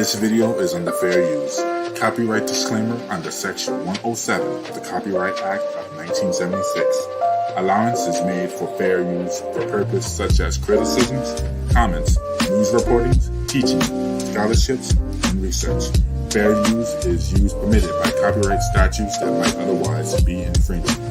This video is under fair use. Copyright disclaimer under Section 107 of the Copyright Act of 1976. Allowance is made for fair use for purposes such as criticisms, comments, news reportings, teaching, scholarships, and research. Fair use is use permitted by copyright statutes that might otherwise be infringing.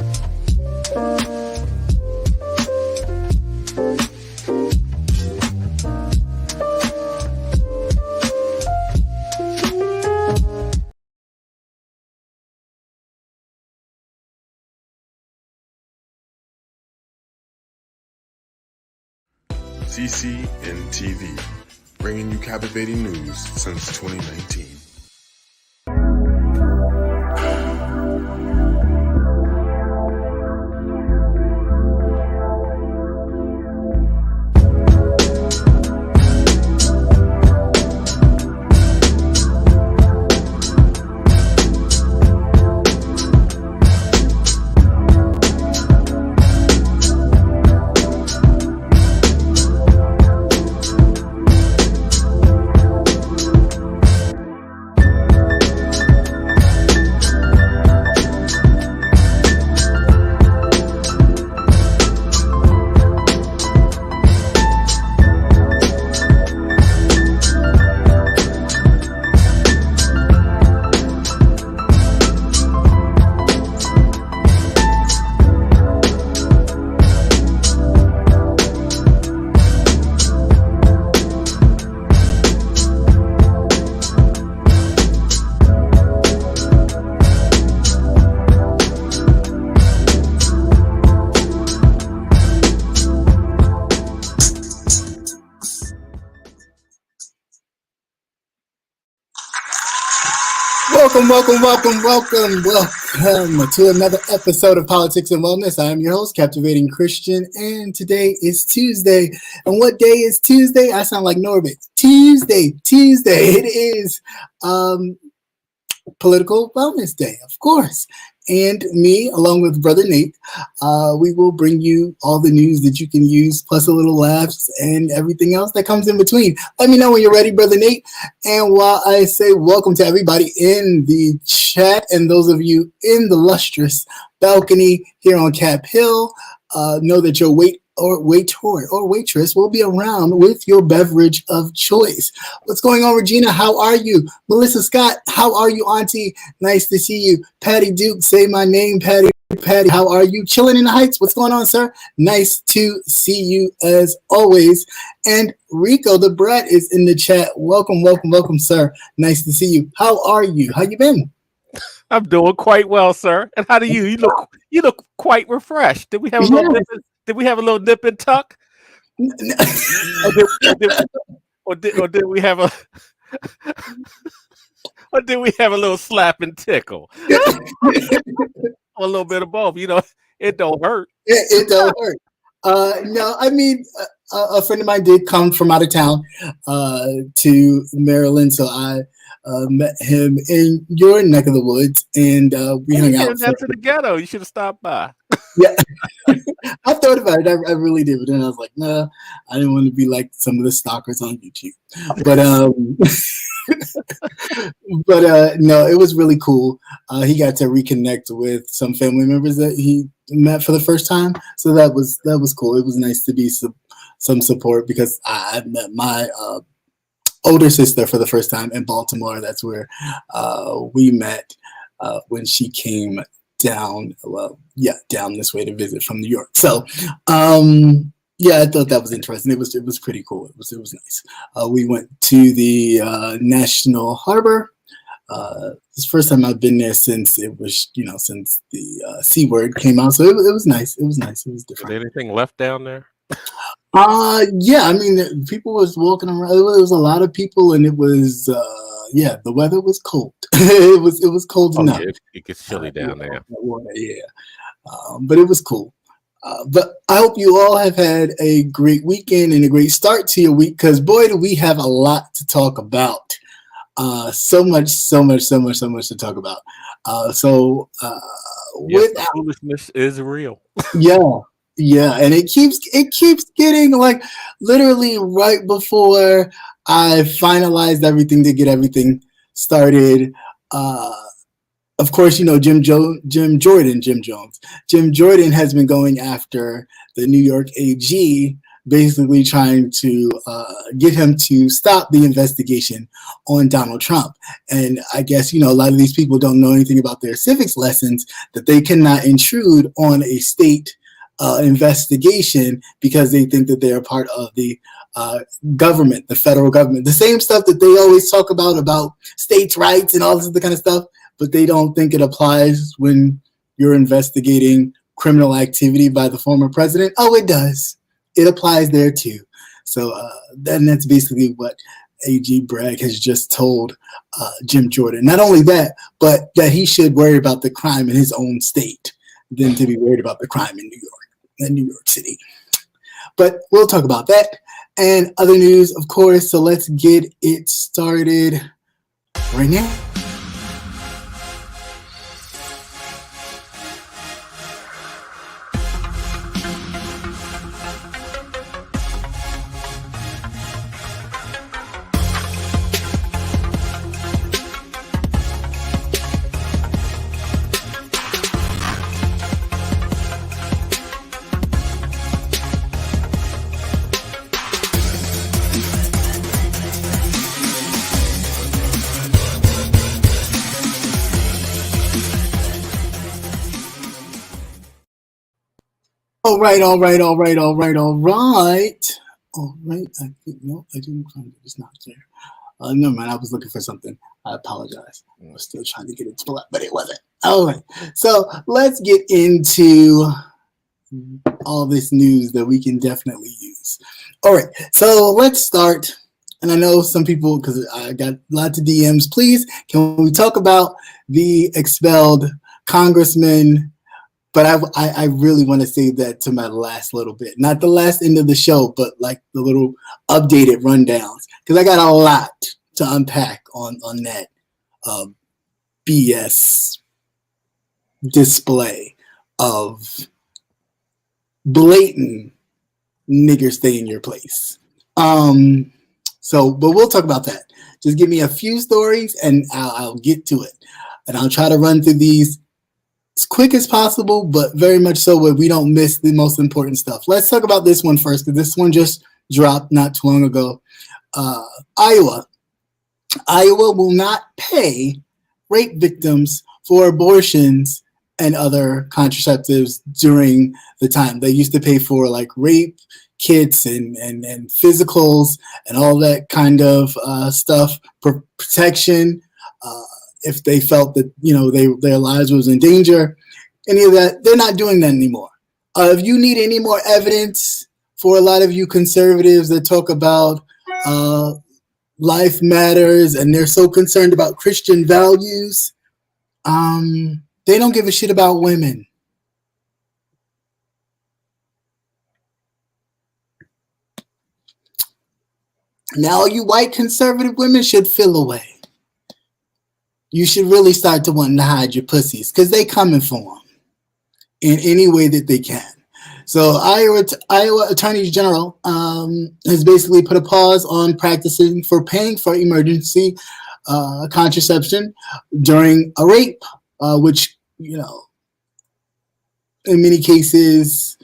CCNTV, bringing you captivating news since 2019. Welcome to another episode of Politics and Wellness. I am your host, Captivating Christian, and today is Tuesday. And what day is Tuesday? I sound like Norbit. Tuesday. It is Political Wellness Day, of course. And me, along with Brother Nate, we will bring you all the news that you can use, plus a little laughs and everything else that comes in between. Let me know when you're ready, Brother Nate. And while I say welcome to everybody in the chat and those of you in the lustrous balcony here on Cap Hill, know that your waiter or waitress will be around with your beverage of choice. What's going on, Regina? How are you? Melissa Scott, how are you, Auntie? Nice to see you. Patty Duke, say my name, Patty. Patty, how are you? Chilling in the Heights. What's going on, sir? Nice to see you as always. And Rico the Brat is in the chat. Welcome, sir. Nice to see you. How are you? How you been? I'm doing quite well, sir. And how do you? You look quite refreshed. Did we have a little nip and tuck? or did we have a little slap and tickle? A little bit of both. It don't hurt. It don't hurt. No, I mean, a friend of mine did come from out of town to Maryland, so I met him in your neck of the woods, and we hung out. That's to the ghetto. You should have stopped by. Yeah, I thought about it. I really did, but then I was like, nah, I didn't want to be like some of the stalkers on YouTube. But no, it was really cool. He got to reconnect with some family members that he met for the first time, so that was cool. It was nice to be some support because I met my older sister for the first time in Baltimore. That's where we met when she came down this way to visit from New York. So I thought that was interesting. It was pretty cool. It was nice. We went to the National Harbor. It's the first time I've been there since it was, since the C word came out. So it was nice. It was nice. It was different. Was anything left down there? Yeah. I mean, people was walking around. There was a lot of people, and it was the weather was cold. it was cold enough. Yeah, it gets chilly down there. But it was cool. But I hope you all have had a great weekend and a great start to your week, because boy, do we have a lot to talk about. So much to talk about. Foolishness is real. Yeah. Yeah, and it keeps getting like literally right before I finalized everything to get everything started. Uh, of course, Jim Jordan has been going after the New York AG, basically trying to get him to stop the investigation on Donald Trump. And I guess, a lot of these people don't know anything about their civics lessons, that they cannot intrude on a state investigation because they think that they're part of the government, the federal government. The same stuff that they always talk about states' rights and all this other kind of stuff, but they don't think it applies when you're investigating criminal activity by the former president. Oh, it does. It applies there too. So that's basically what AG Bragg has just told Jim Jordan. Not only that, but that he should worry about the crime in his own state than to be worried about the crime in New York City. But we'll talk about that and other news, of course. So let's get it started right now. All right. I think, no, I didn't find it. It's not there. Never mind. I was looking for something. I apologize. I was still trying to get it to pull up, but it wasn't. All right. So let's get into all this news that we can definitely use. All right. So let's start. And I know some people, because I got lots of DMs. Please, can we talk about the expelled congressman? But I really want to save that to my last little bit. Not the last end of the show, but like the little updated rundowns. Because I got a lot to unpack on that BS display of blatant nigger stay in your place. But we'll talk about that. Just give me a few stories and I'll get to it. And I'll try to run through these as quick as possible, but very much so where we don't miss the most important stuff. Let's talk about this one first, because this one just dropped not too long ago. Iowa will not pay rape victims for abortions and other contraceptives during the time. They used to pay for like rape kits and physicals and all that kind of stuff, protection. If they felt that their lives was in danger, any of that, they're not doing that anymore. If you need any more evidence for a lot of you conservatives that talk about life matters and they're so concerned about Christian values, they don't give a shit about women. Now you white conservative women should feel away. You should really start to want to hide your pussies because they coming for them in any way that they can. So Iowa Attorney General has basically put a pause on practicing for paying for emergency contraception during a rape, which, in many cases,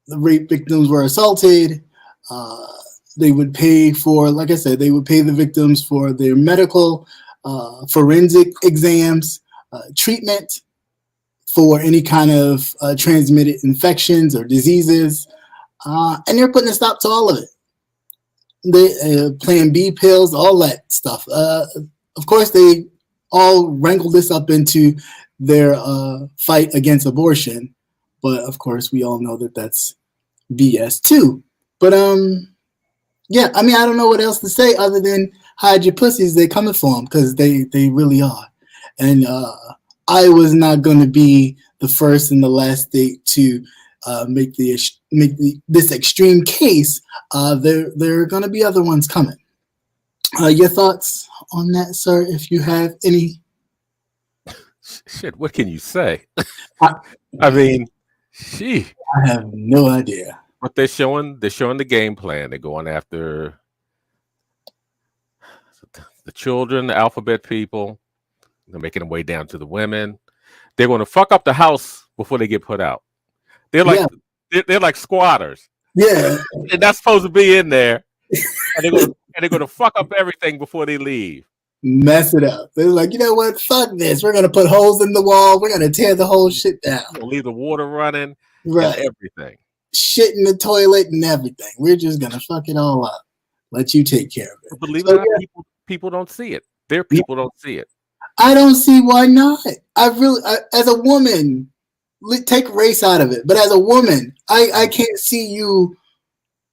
the rape victims were assaulted. They would pay for, like I said, they would pay the victims for their medical forensic exams, treatment for any kind of transmitted infections or diseases, and they're putting a stop to all of it. They Plan B pills, all that stuff. Of course, they all wrangled this up into their fight against abortion, but of course, we all know that that's BS too. But yeah, I mean, I don't know what else to say other than hide your pussies. They coming for them because they really are. And Iowa's not going to be the first and the last state to make this extreme case. There are going to be other ones coming. Your thoughts on that, sir, if you have any? Shit, what can you say? I mean, I have no idea. But they're showing the game plan. They're going after the children, the alphabet people. They're making their way down to the women. They're going to fuck up the house before they get put out. They're like Yeah. they're like squatters. Yeah. They're not supposed to be in there, and they're going to fuck up everything before they leave. Mess it up. They're like, you know what? Fuck this. We're gonna put holes in the wall. We're gonna tear the whole shit down. We'll leave the water running Right. and everything. Shit in the toilet and everything. We're just gonna fuck it all up. Let you take care of it. But believe it or not, people don't see it. Their people don't see it. I don't see why not. As a woman, take race out of it. But as a woman, I can't see you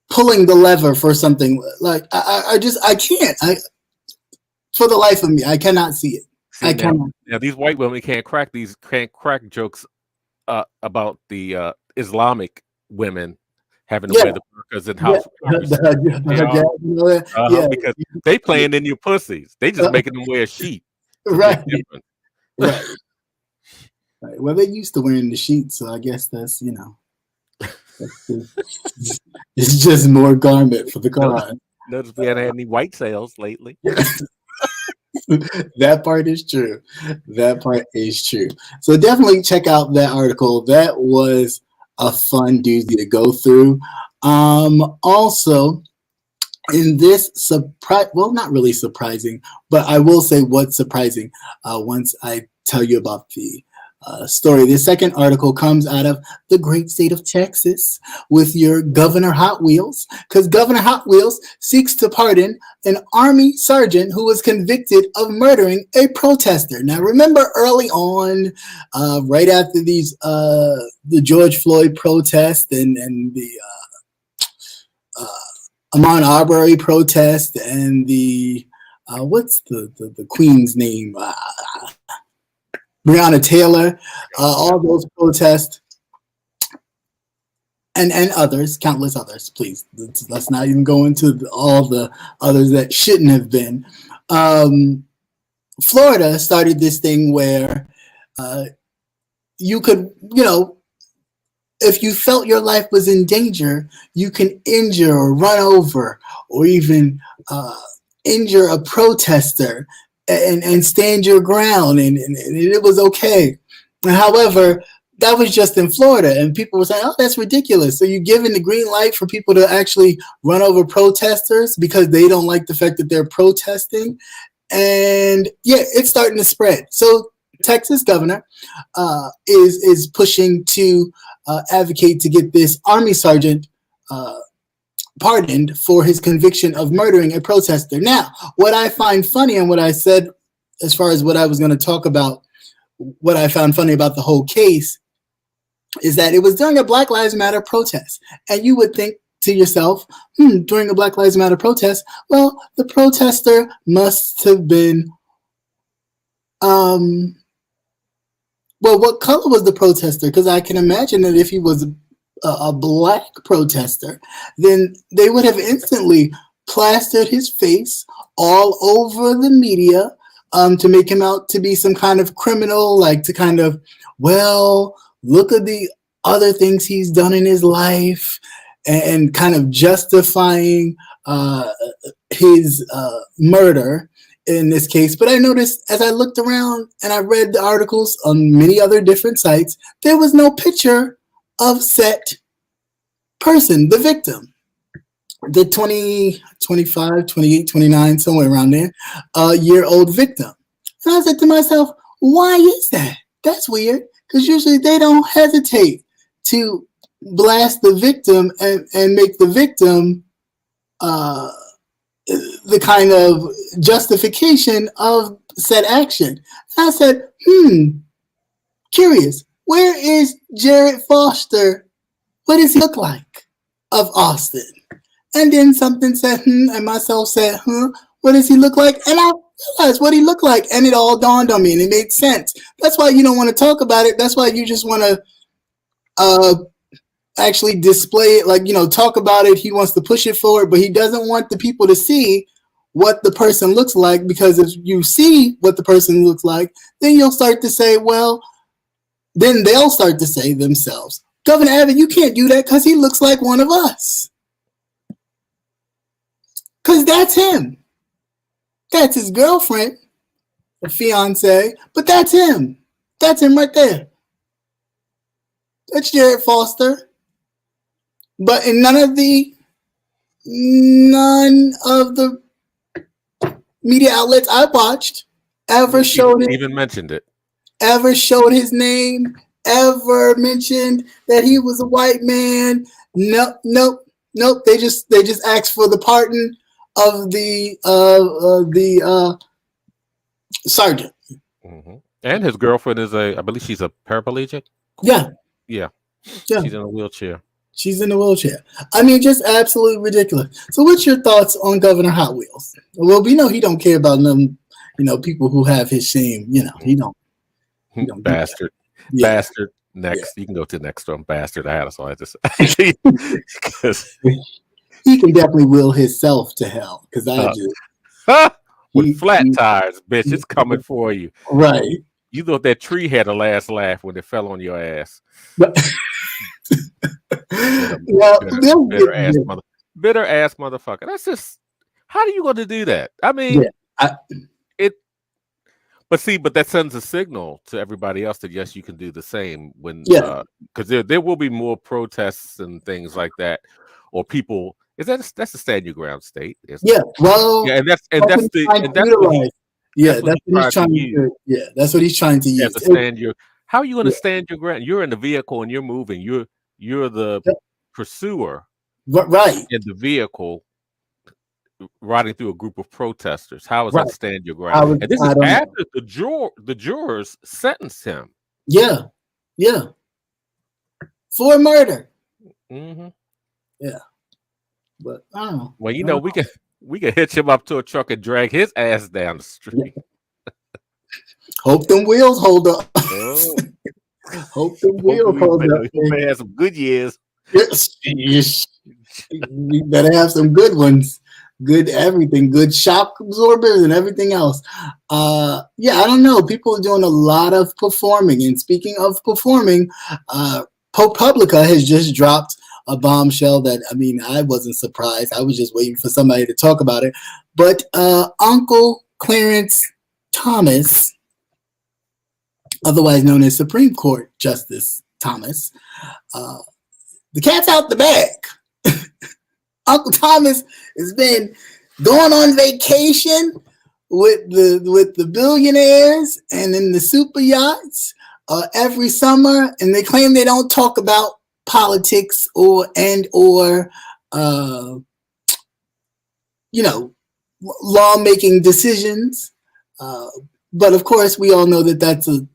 pulling the lever for something like I can't. For the life of me, I cannot see it. See, now these white women can't crack jokes about the Islamic women having to wear the burqas and house. Because they playing in your pussies. They just making them wear a sheet. Right. Right. Well, they're used to wearing the sheets, so I guess that's it's just more garment for the Quran. Notice we haven't had any white sales lately. That part is true. So definitely check out that article. That was a fun doozy to go through. Also, in this not really surprising, but I will say what's surprising once I tell you about the story. The second article comes out of the great state of Texas with your Governor Hot Wheels, because Governor Hot Wheels seeks to pardon an Army sergeant who was convicted of murdering a protester. Now, remember early on, right after the George Floyd protest and the Ahmaud Arbery protest and the what's the Queen's name? Breonna Taylor, all those protests, and others, countless others. Please, let's not even go into all the others that shouldn't have been. Florida started this thing where you could, if you felt your life was in danger, you can injure or run over or even injure a protester and stand your ground, and it was okay. However, that was just in Florida, and people were saying, oh, that's ridiculous. So you're giving the green light for people to actually run over protesters because they don't like the fact that they're protesting. And yeah, it's starting to spread. So Texas governor is pushing to advocate to get this Army sergeant pardoned for his conviction of murdering a protester. Now, what I find funny and what I said as far as what I was going to talk about, what I found funny about the whole case is that it was during a Black Lives Matter protest. And you would think to yourself, during a Black Lives Matter protest, well, the protester must have been, well, what color was the protester? Because I can imagine that if he was a black protester, then they would have instantly plastered his face all over the media to make him out to be some kind of criminal, like to kind of, well, look at the other things he's done in his life and kind of justifying his murder in this case. But I noticed as I looked around and I read the articles on many other different sites, there was no picture of said person, the victim, the 20, 25, 28, 29, somewhere around there, year-old victim. And I said to myself, why is that? That's weird, because usually they don't hesitate to blast the victim and make the victim the kind of justification of said action. And I said, curious. Where is Jared Foster? What does he look like of Austin? And then something said, and myself said, what does he look like? And I realized what he looked like, and it all dawned on me, and it made sense. That's why you don't want to talk about it. That's why you just want to actually display it, like, talk about it. He wants to push it forward, but he doesn't want the people to see what the person looks like, because if you see what the person looks like, then you'll start to say, well, then they'll start to say themselves, Governor Abbott, you can't do that because he looks like one of us. Because that's him. That's his girlfriend, or fiance, but that's him. That's him right there. That's Jared Foster. But in none of the media outlets I watched ever showed even mentioned it. Ever showed his name, ever mentioned that he was a white man. Nope. They just asked for the pardon of the sergeant. Mm-hmm. And his girlfriend is I believe she's a paraplegic. Yeah. She's in a wheelchair. She's in a wheelchair. I mean, just absolutely ridiculous. So what's your thoughts on Governor Hot Wheels? Well, we know he don't care about them, people who have his shame. He don't Bastard. Do yeah. Bastard. Next. Yeah. You can go to the next one. Bastard. I had so I just he can definitely will himself to hell because with flat tires, bitch. It's coming for you. Right. You thought that tree had a last laugh when it fell on your ass. Bitter ass motherfucker. That's just how are you going to do that? I mean, but that sends a signal to everybody else that yes, you can do the same when because there will be more protests and things like that, or people. That's a stand your ground state. Well, that's what he's trying to use. Yeah, that's what he's trying to use. How are you going to stand your ground? You're in the vehicle and you're moving. You're the pursuer, right? In the vehicle, riding through a group of protesters. How is that stand your ground? And this is after the jurors sentenced him. Yeah, for murder. Mm-hmm. Yeah. But I don't know. Well, we can hitch him up to a truck and drag his ass down the street. Hope them wheels hold up. Hope them wheels hold up. We may have some good years. Yes. We better have some good ones. Good everything. Good shock absorbers and everything else. I don't know. People are doing a lot of performing. And speaking of performing, ProPublica has just dropped a bombshell that, I wasn't surprised. I was just waiting for somebody to talk about it. But Uncle Clarence Thomas, otherwise known as Supreme Court Justice Thomas, the cat's out the bag. Uncle Thomas has been going on vacation with the billionaires and in the super yachts every summer, and they claim they don't talk about politics or lawmaking decisions, but of course we all know that that's a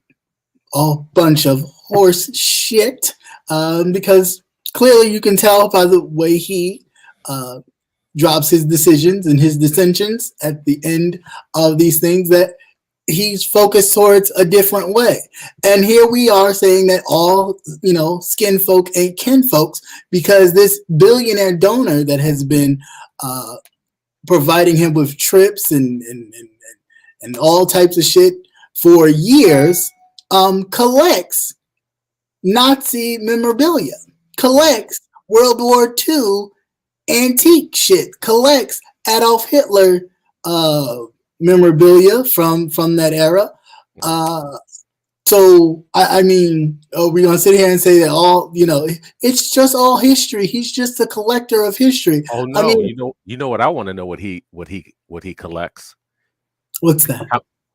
bunch of horse shit, because clearly you can tell by the way he drops his decisions and his dissensions at the end of these things that he's focused towards a different way. And here we are saying that all, skin folk ain't kin folks, because this billionaire donor that has been providing him with trips and all types of shit for years, collects Nazi memorabilia, collects World War II antique shit, collects Adolf Hitler memorabilia from that era. So are we gonna sit here and say that all it's just all history? He's just a collector of history. Oh no, you know what I want to know what he collects. What's that?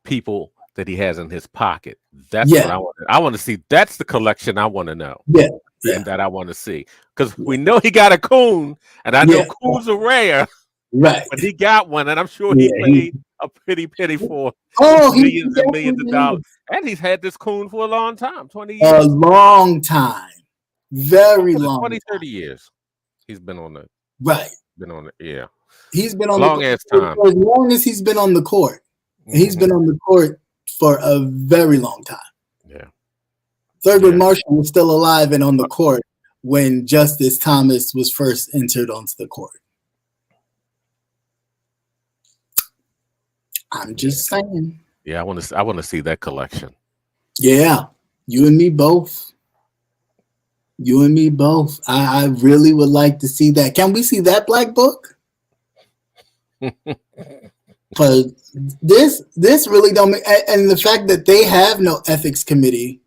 People that he has in his pocket. That's what I want. I want to see. That's the collection I want to know. Yeah. And that I want to see, because we know he got a coon, and I know coons are rare. Right. But he got one, and I'm sure he paid a pretty penny for millions and millions of dollars. And he's had this coon for a long time, 20 years. A long time. Very long. 20, 30 years. He's been on it. Right. Been on it, yeah. He's been on long ass time. For as long as he's been on the court. Mm-hmm. He's been on the court for a very long time. Yeah. Thurgood Marshall was still alive and on the court when Justice Thomas was first entered onto the court. I'm just saying. Yeah, I want to see that collection. Yeah, you and me both. You and me both. I really would like to see that. Can we see that Black Book? But this really don't make, and the fact that they have no ethics committee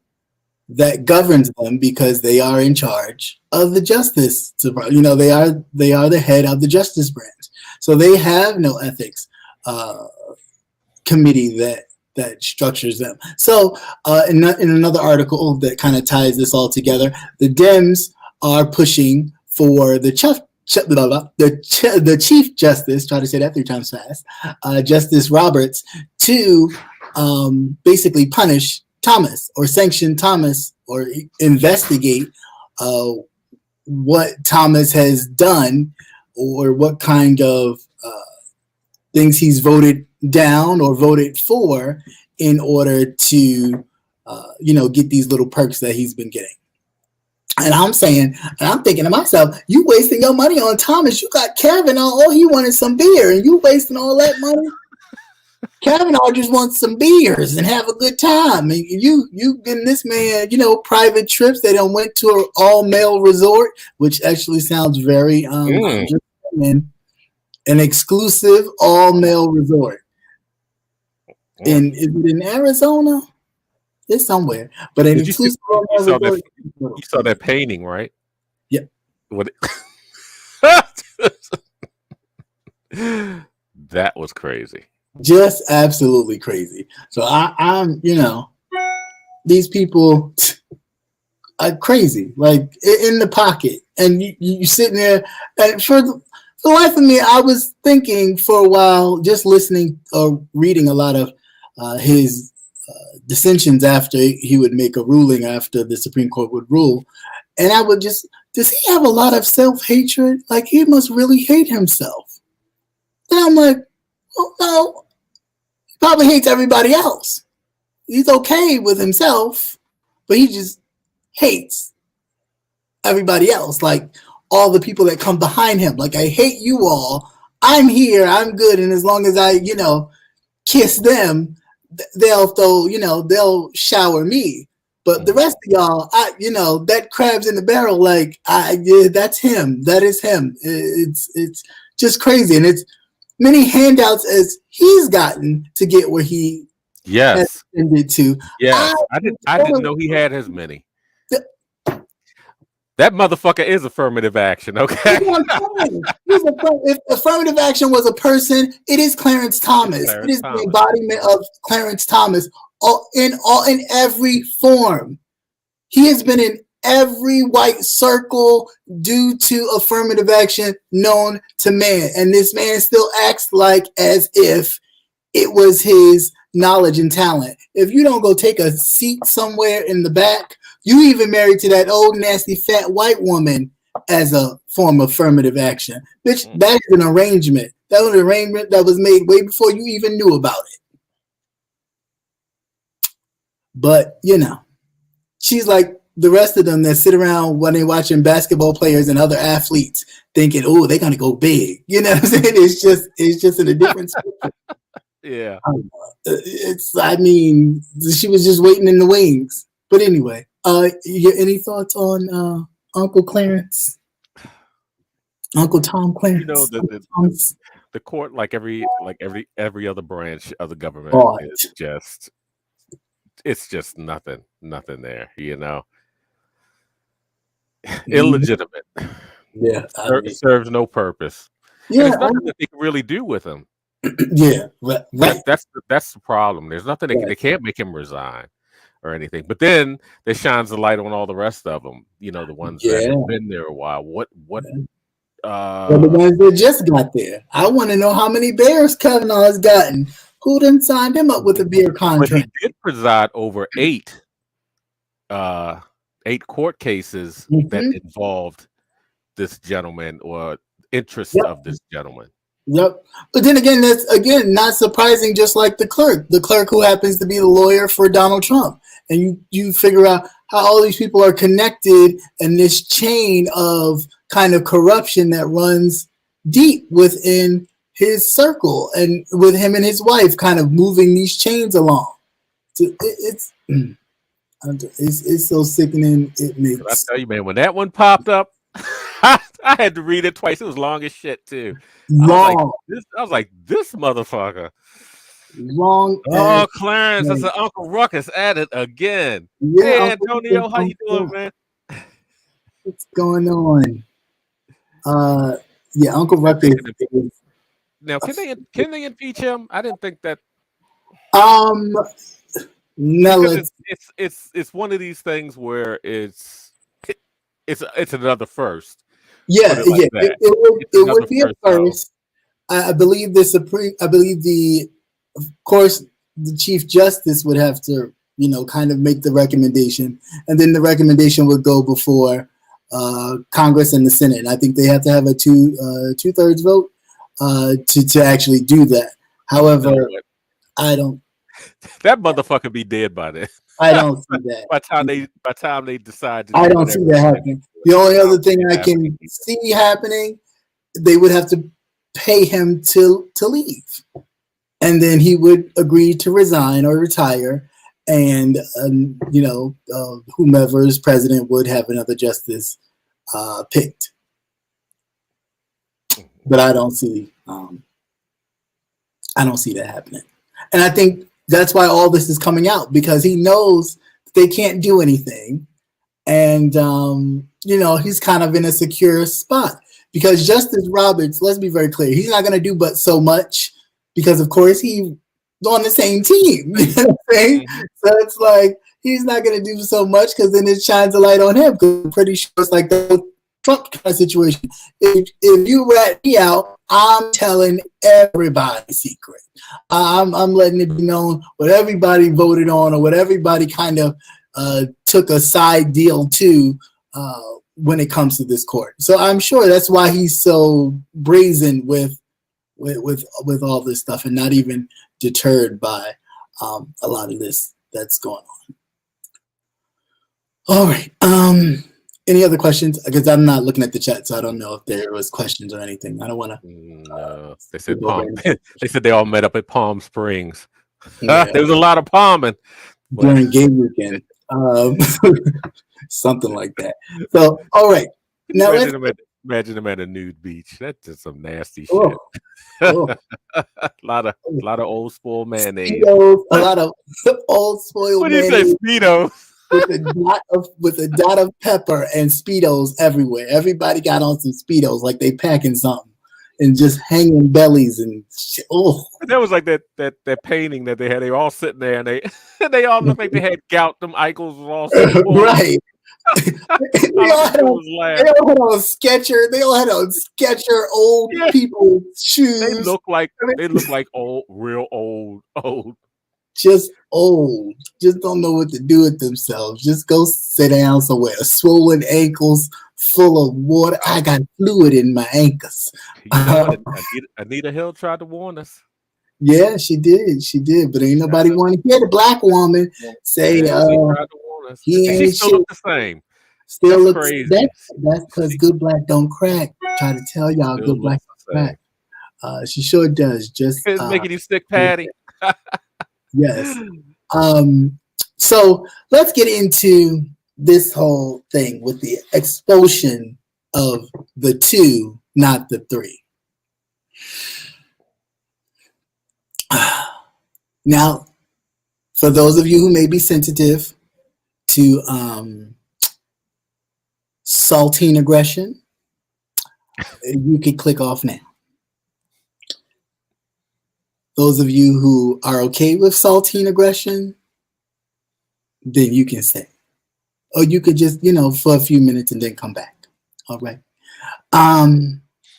that governs them because they are in charge of the justice. You know, they are the head of the justice branch, so they have no ethics committee that structures them. So in another article that kind of ties this all together, the Dems are pushing for the Chief Justice, try to say that 3 times fast, Justice Roberts, to basically punish Thomas or sanction Thomas or investigate what Thomas has done or what kind of things he's voted down or voted for in order to, get these little perks that he's been getting. And I'm saying, and I'm thinking to myself, you wasting your money on Thomas. You got Kavanaugh, all he wanted some beer, and you wasting all that money. Kavanaugh just wants some beers and have a good time. And you getting this man, private trips. They done went to an all-male resort, which actually sounds very an exclusive all-male resort. And is it in Arizona? It's somewhere, but an exclusive all-male resort. You saw that painting, right? Yeah. What? That was crazy. Just absolutely crazy. So I'm, these people are crazy, like in the pocket, and you sitting there. And for the life of me, I was thinking for a while, just listening or reading a lot of his dissensions after he would make a ruling after the Supreme Court would rule, and I would just, does he have a lot of self-hatred? Like he must really hate himself. And I'm like, well, no. Probably hates everybody else. He's okay with himself, but he just hates everybody else. Like all the people that come behind him. Like, I hate you all. I'm here. I'm good. And as long as I, kiss them, they'll shower me. But the rest of y'all, that crab's in the barrel. Like, that's him. That is him. It's just crazy. And it's many handouts as he's gotten to get where he has tended to. Yes, I didn't know he had as many. That motherfucker is affirmative action, okay? If affirmative action was a person, it is Clarence Thomas. It is the embodiment of Clarence Thomas in every form. He has been in every white circle due to affirmative action known to man. And this man still acts like as if it was his knowledge and talent. If you don't go take a seat somewhere in the back, you even married to that old nasty fat white woman as a form of affirmative action. Bitch, that is an arrangement. That was an arrangement that was made way before you even knew about it. But, she's like the rest of them that sit around when they're watching basketball players and other athletes thinking, oh, they're going to go big. You know what I'm saying? It's just in a different spectrum. Yeah. She was just waiting in the wings. But anyway, any thoughts on Uncle Clarence? Uncle Tom Clarence? The court, like every other branch of the government, is just, it's just nothing there, illegitimate. Yeah, serves no purpose. Yeah, and there's nothing that they can really do with him. Yeah, right. That's the problem. There's nothing they can't make him resign or anything. But then they shines the light on all the rest of them. The ones that have been there a while. What? The ones that just got there. I want to know how many bears Kavanaugh has gotten. Who done signed him up with a beer contract? But he did preside over 8 court cases that involved this gentleman or interests of this gentleman. Yep. But then again, that's not surprising, just like the clerk who happens to be the lawyer for Donald Trump. And you figure out how all these people are connected and this chain of kind of corruption that runs deep within his circle and with him and his wife kind of moving these chains along. So It's so sickening. It I makes tell you, man, when that one popped up, I had to read it twice. It was long as shit too. long, I was like, this motherfucker. long as Oh, Clarence, that's Uncle Ruckus at it again. yeah. Hey, Uncle Antonio, how you doing, Ruckus, man? what's going on? Yeah, Uncle Ruckus. Now, can they impeach him? I didn't think that. No, Because it's one of these things where it's another first. Yeah, Put it like that. It would be a first. I believe of course, the Chief Justice would have to, kind of make the recommendation, and then the recommendation would go before Congress and the Senate. And I think they have to have a two-thirds vote to actually do that. However, I don't. That motherfucker be dead by then. I don't see that. By the time they decide to do I don't see that happening. The only other thing I can see happening, they would have to pay him to leave, and then he would agree to resign or retire, and whomever is president would have another justice picked. But I don't see that happening, and I think that's why all this is coming out, because he knows they can't do anything, and he's kind of in a secure spot. Because Justice Roberts, let's be very clear, he's not going to do but so much, because of course he's on the same team. You know what I'm saying? So it's like he's not going to do so much, because then it shines a light on him. Because I'm pretty sure it's like the Trump kind of situation. If you rat me out, I'm telling everybody secret. I'm letting it be known what everybody voted on, or what everybody kind of took a side deal to when it comes to this court. So I'm sure that's why he's so brazen with all this stuff, and not even deterred by a lot of this that's going on. All right. Any other questions? Because I'm not looking at the chat, so I don't know if there was questions or anything. I don't want to. No, they said they said they all met up at Palm Springs. Yeah. There was a lot of palming during game weekend. Something like that. So, all right. Now imagine them at a nude beach. That's just some nasty shit. A lot of old spoiled mayonnaise. Speedos, a lot of old spoiled what mayonnaise. What do you say, Speedos? with a dot of pepper and Speedos everywhere. Everybody got on some Speedos like they packing something, and just hanging bellies and shit. Oh, that was like that painting that they had. They were all sitting there, and they all looked like they had gout. Them ankles was all right. They all had on Sketcher. They all had on Sketcher old people shoes. They look like old, real old. Just old. Just don't know what to do with themselves. Just go sit down somewhere. Swollen ankles, full of water. I got fluid in my ankles. Anita Hill tried to warn us. Yeah, she did. She did. But ain't nobody want to hear the black woman say he ain't still look the same. Still looks crazy. That's because good black don't crack. Try to tell y'all good black don't crack. She sure does. Just making you sick, Patty. Yes. So let's get into this whole thing with the expulsion of the 2, not the 3. Now, for those of you who may be sensitive to saltine aggression, you can click off now. Those of you who are okay with saltine aggression, then you can stay. Or you could just, for a few minutes and then come back. All right.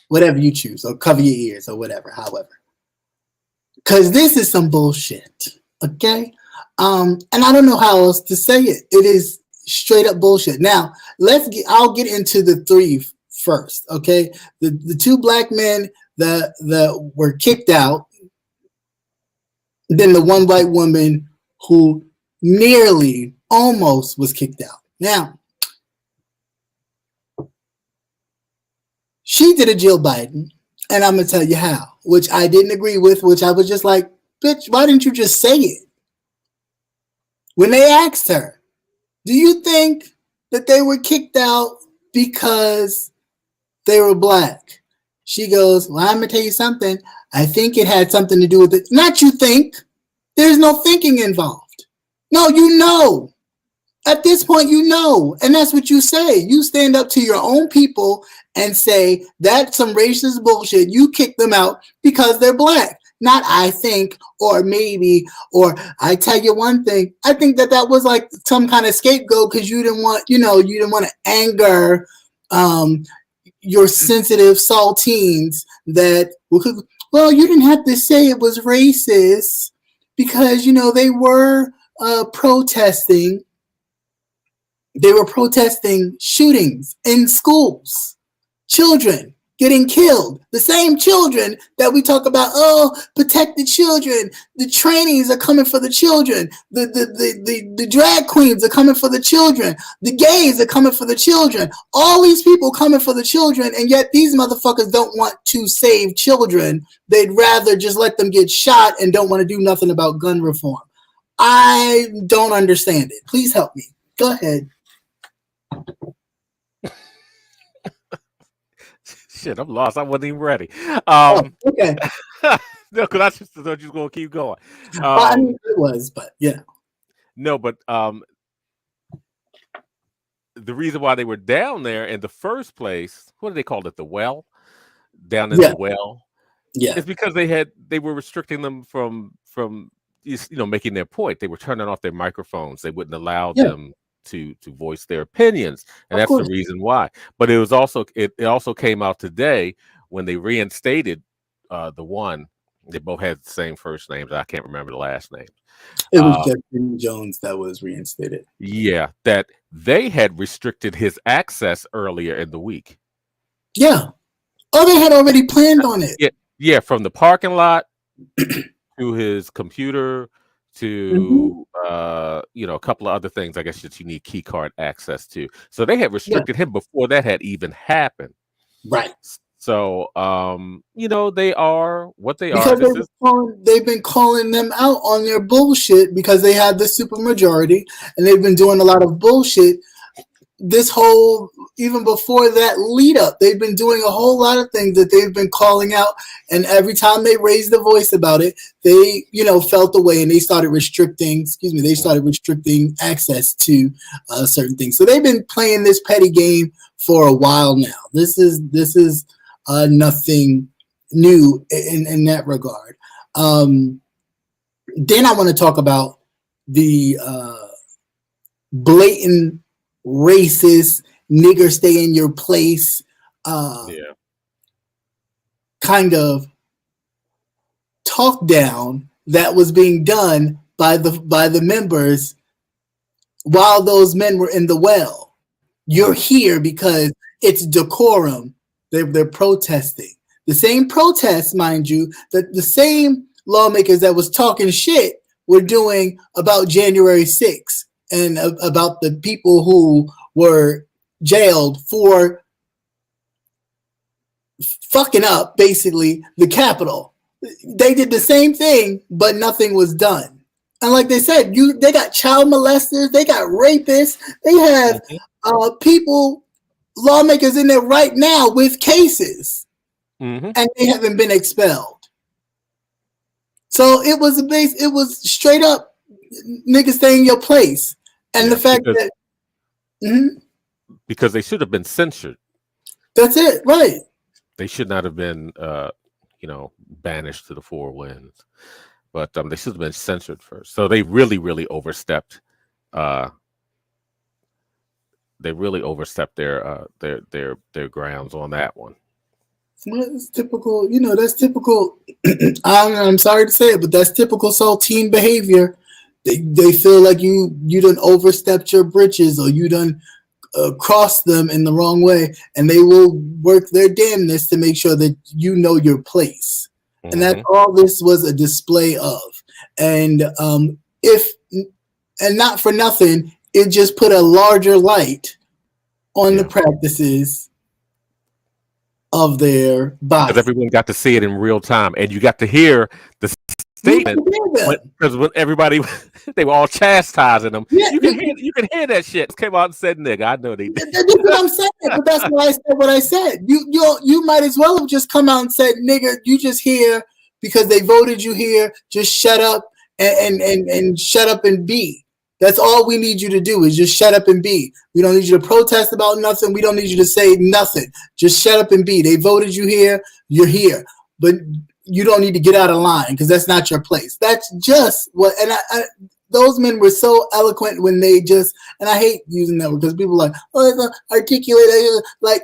Whatever you choose, or cover your ears, or whatever, however. Because this is some bullshit. Okay? And I don't know how else to say it. It is straight up bullshit. Now, I'll get into the 3 first. Okay? The 2 black men that were kicked out. Then the 1 white woman who nearly almost was kicked out. Now, she did a Jill Biden, and I'm going to tell you how, which I didn't agree with, which I was just like, bitch, why didn't you just say it? When they asked her, do you think that they were kicked out because they were black? She goes, well, I'm going to tell you something. I think it had something to do with it. Not you think. There's no thinking involved. No, you know. At this point, you know. And that's what you say. You stand up to your own people and say, that's some racist bullshit. You kick them out because they're black. Not I think, or maybe, or I tell you one thing. I think that was like some kind of scapegoat because you didn't want, you didn't want to anger your sensitive saltines that, well, you didn't have to say it was racist because, they were protesting. They were protesting shootings in schools, children getting killed. The same children that we talk about, protect the children. The trainees are coming for the children. The drag queens are coming for the children. The gays are coming for the children. All these people coming for the children, and yet these motherfuckers don't want to save children. They'd rather just let them get shot and don't want to do nothing about gun reform. I don't understand it. Please help me. Go ahead. Shit, I'm lost. I wasn't even ready. Okay. No, because I just thought you were going to keep going. I mean, it was, but yeah. No, but the reason why they were down there in the first place, what do they call it? The well? Down in the well? Yeah. It's because they were restricting them from making their point. They were turning off their microphones. They wouldn't allow them to voice their opinions, and that's the reason why. But it also came out today when they reinstated the one. They both had the same first names. I can't remember the last name. It was Justin Jones that was reinstated. Yeah, that they had restricted his access earlier in the week. Yeah. Oh, they had already planned on it. Yeah, from the parking lot to his computer to a couple of other things, I guess, that you need key card access to. So they had restricted him before that had even happened. Right. So they are what they because are. They've been calling them out on their bullshit because they have the supermajority, and they've been doing a lot of bullshit. This whole, even before that lead up, they've been doing a whole lot of things that they've been calling out. And every time they raised the voice about it, they, felt the way, and they started restricting access to certain things. So they've been playing this petty game for a while now. This is nothing new in that regard. Then I want to talk about the blatant racist nigger stay in your place kind of talk down that was being done by the members while those men were in the well. You're here because it's decorum. They're protesting. The same protests, mind you, that the same lawmakers that was talking shit were doing about January 6th. And about the people who were jailed for fucking up, basically, the Capitol. They did the same thing, but nothing was done. And like they said, they got child molesters, they got rapists, they have lawmakers in there right now with cases, and they haven't been expelled. So it was straight up, niggas stay in your place. And the fact because they should have been censored. That's it, right? They should not have been, banished to the four winds, but they should have been censored first. So they really, really overstepped. They really overstepped their grounds on that one. Well, it's typical. That's typical. I'm sorry to say it, but that's typical saltine behavior. They feel like you done overstepped your britches, or you done crossed them in the wrong way, and they will work their damnness to make sure that you know your place. And that's all this was a display of. And not for nothing, it just put a larger light on the practices of their body. Because everyone got to see it in real time, and you got to hear the statement because when everybody they were all chastising them. Yeah, you can hear that shit. Came out and said nigga. I know they did. That's what I'm saying. But that's why I said what I said. You might as well have just come out and said, nigga, you just here because they voted you here. Just shut up and shut up and be. That's all we need you to do is just shut up and be. We don't need you to protest about nothing. We don't need you to say nothing. Just shut up and be. They voted you here. You're here. But you don't need to get out of line because that's not your place. That's just what, and I those men were so eloquent when they just, and I hate using that word because people are like, oh, it's articulate. Like,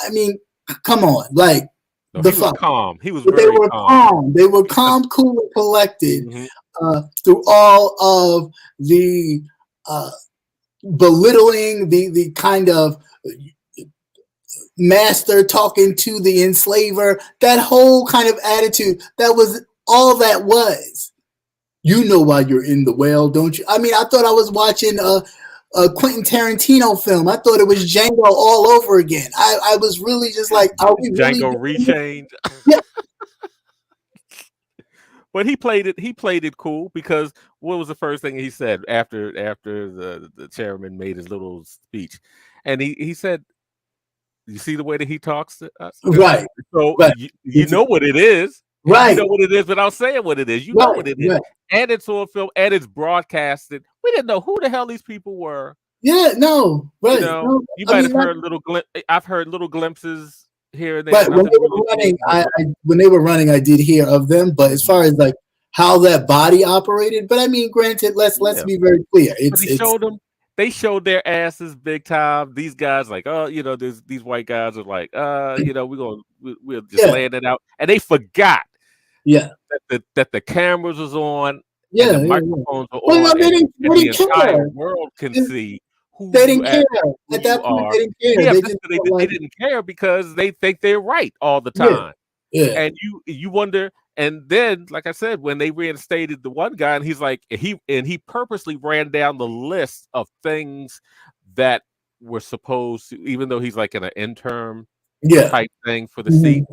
I mean, come on. Like, no, he was calm. He was very calm. They were calm, cool, and collected through all of the belittling, the kind of master talking to the enslaver, that whole kind of attitude. That was all that was. You know why you're in the well, don't you? I mean, I thought I was watching a Quentin Tarantino film. I thought it was Django all over again. I was really just like, are we Django really Rechained? Yeah. But he played it cool because what was the first thing he said after the chairman made his little speech? And he said, you see the way that he talks to us? Right. So right. You know what it is. Right. You know what it is without saying what it is. You know what it is. Right. And it's on film and it's broadcasted. We didn't know who the hell these people were. Yeah, no. Right. You know, no, you might have heard I've heard little glimpses here and there. Right. When they were running, I did hear of them. But as far as like how that body operated, but I mean, granted, let's be very clear. They showed their asses big time. These guys, like, oh, you know, these white guys are like, you know, we'll just laying it out, and they forgot, that the cameras was on, and the microphones are on, and the entire world can see who they didn't care at that point. They didn't care. Yeah, they didn't care because they think they're right all the time. Yeah. And you wonder. And then, like I said, when they reinstated the one guy, and he's like, he purposely ran down the list of things that were supposed to, even though he's like in an interim type thing for the seat,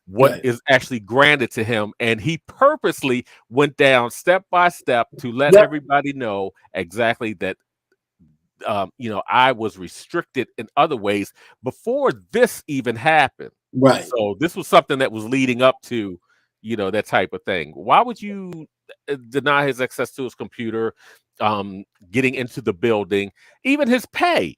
what is actually granted to him. And he purposely went down step by step to let everybody know exactly that, you know, I was restricted in other ways before this even happened. Right. So this was something that was leading up to, you know, that type of thing. Why would you deny his access to his computer, getting into the building, even his pay?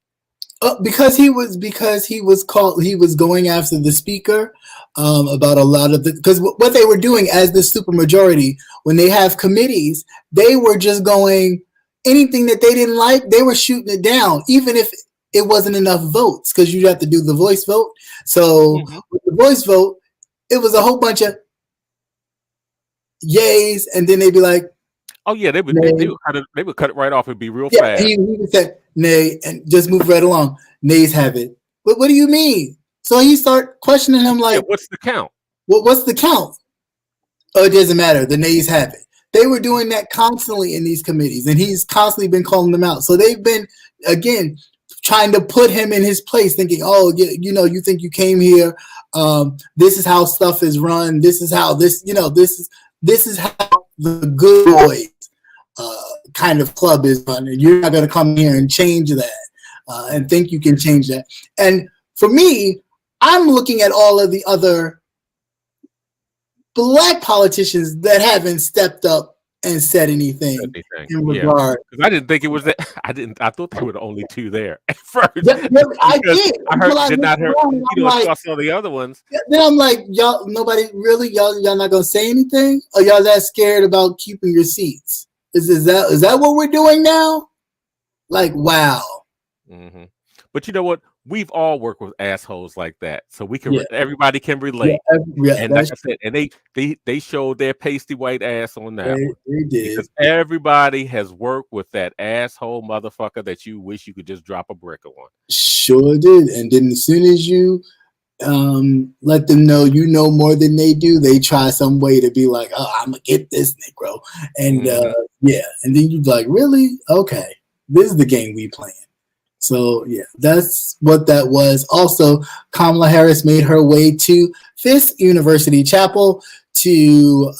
Because he was going after the speaker about a lot of because what they were doing as the supermajority, when they have committees, they were just going anything that they didn't like, they were shooting it down, even if it wasn't enough votes, because you'd have to do the voice vote. So with the voice vote, it was a whole bunch of yays, and then they'd be like, "Oh yeah, they would cut it right off and be real fast." He would say nay and just move right along. Nays have it. But what do you mean? So he start questioning him like, "What's the count? What's the count?" Oh, it doesn't matter. The nays have it. They were doing that constantly in these committees, and he's constantly been calling them out. So they've been again trying to put him in his place, thinking, "Oh, you know, you think you came here? This is how stuff is run. This is how this is how the good boys kind of club is run, and you're not going to come here and change that and think you can change that." And for me, I'm looking at all of the other Black politicians that haven't stepped up and said anything in regard. Because I didn't think it was that. I thought there were the only two there at first. I did. Did not hear. You know, I saw the other ones. Then I'm like, y'all, nobody really. Y'all not gonna say anything, or y'all that scared about keeping your seats? Is that what we're doing now? Like, wow. Mm-hmm. But you know what? We've all worked with assholes like that, so we can. Everybody can relate. And like I said, and they showed their pasty white ass on that one. They did. Because everybody has worked with that asshole motherfucker that you wish you could just drop a brick on. Sure did. And then as soon as you let them know you know more than they do, they try some way to be like, "Oh, I'm gonna get this Negro," and and then you're like, "Really? Okay, this is the game we playing." So yeah, that's what that was. Also, Kamala Harris made her way to Fisk University Chapel to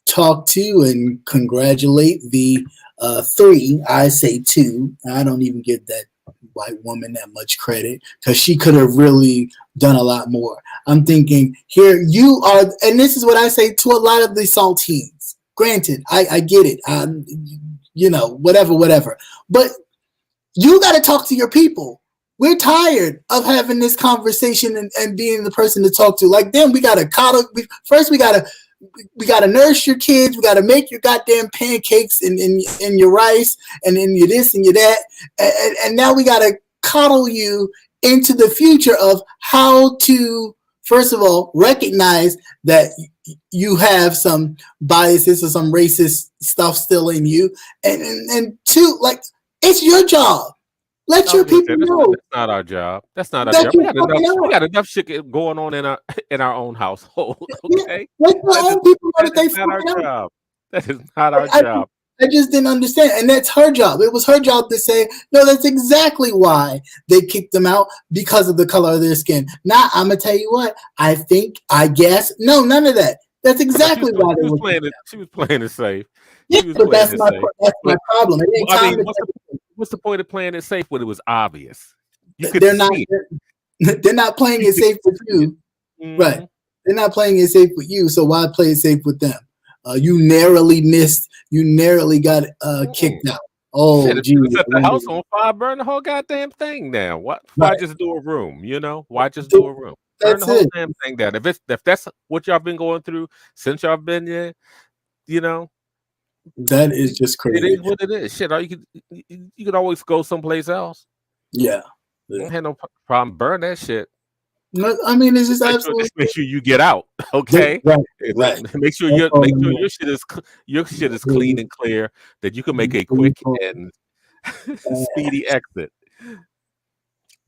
talk to and congratulate the three, I say two. I don't even give that white woman that much credit because she could have really done a lot more. I'm thinking here you are, and this is what I say to a lot of the saltines. Granted, I get it. Whatever. But you got to talk to your people. We're tired of having this conversation and being the person to talk to. Like, then we got to coddle. First, we got to nurse your kids. We got to make your goddamn pancakes and your rice and then your this and your that. And now we got to coddle you into the future of how to, first of all, recognize that you have some biases or some racist stuff still in you. And two, like, it's your job. Let your people know. That's not our job. That's not our job. We got enough shit going on in our own household. Okay, let your own people know that they not our job. That is not our job. I just didn't understand, and that's her job. It was her job to say, no, that's exactly why they kicked them out, because of the color of their skin. Now I'm gonna tell you what I think. I guess no, none of that. That's exactly why they were playing it. She was playing it safe. Yeah, but that's my problem. What's the point of playing it safe when it was obvious? They're not playing it safe with you, right? They're not playing it safe with you, so why play it safe with them? You narrowly missed. You narrowly got kicked out. Oh, shit, if you set the house on fire, burn the whole goddamn thing down. Why just do a room? Why just do a room? Burn the whole damn thing down. If that's what y'all been going through since y'all been there, that is just crazy. It is what it is. Shit, you could always go someplace else. Yeah. Don't have no problem. Burn that shit. No, I mean, it's just absolutely. Just make sure you get out, okay? Right. Make sure your shit is clean and clear, that you can make a quick and speedy exit.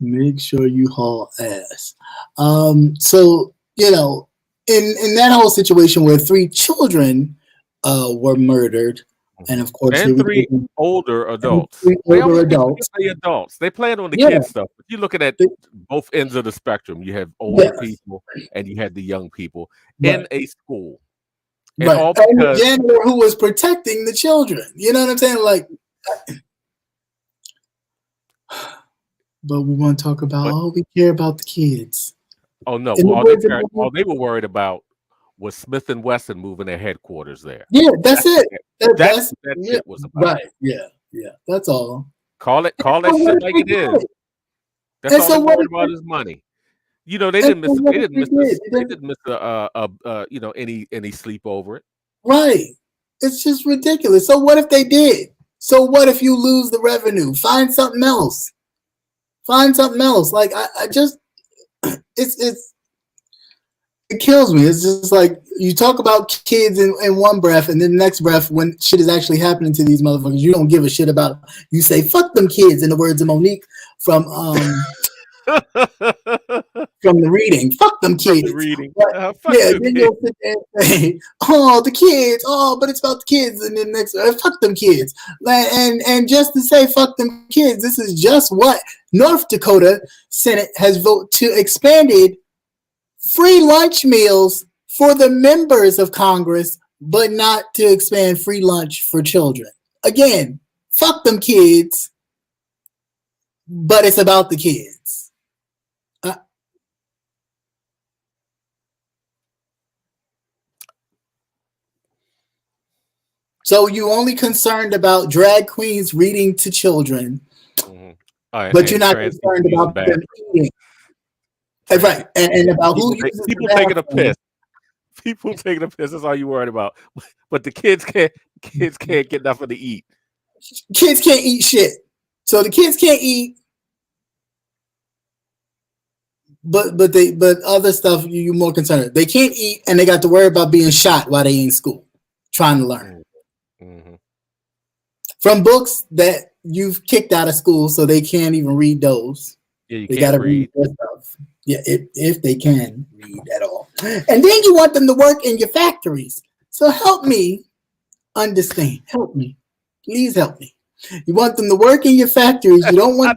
Make sure you haul ass. So in that whole situation where 3 children were murdered, and of course, and 3 older adults. They plan on the kids stuff. But you're looking at both ends of the spectrum. You have older people and you had the young people in a school. And all because and the janitor who was protecting the children. You know what I'm saying? Like, but we want to talk about, we care about the kids. Oh no! All they were worried about was Smith & Wesson moving their headquarters there. Yeah, that's it. That's it was about. Right. Yeah. That's all. Call that shit like it is. That's all they're worried about is money. They didn't miss any sleep over it. Right. It's just ridiculous. So what if they did? So what if you lose the revenue? Find something else. Like I just it kills me. It's just like you talk about kids in one breath, and then the next breath, when shit is actually happening to these motherfuckers, you don't give a shit about. You say "fuck them kids," in the words of Monique from from the reading. Fuck them kids. Then you'll sit there and say, "Oh, the kids. Oh, but it's about the kids." And then next, fuck them kids. And just to say "fuck them kids," this is just what North Dakota Senate has voted to expanded free lunch meals for the members of Congress, but not to expand free lunch for children. Again, fuck them kids, but it's about the kids. So you only concerned about drag queens reading to children, but you're not concerned about them eating. Right, and about people taking a piss. People taking a piss is all you worried about. But the kids can't get nothing to eat. Kids can't eat shit. So the kids can't eat, but other stuff you're more concerned. They can't eat, and they got to worry about being shot while they in school, trying to learn from books that you've kicked out of school, so they can't even read those. Yeah, they got to read their stuff. Yeah, if they can read at all. And then you want them to work in your factories. So help me understand. Help me. Please help me. You want them to work in your factories. You don't want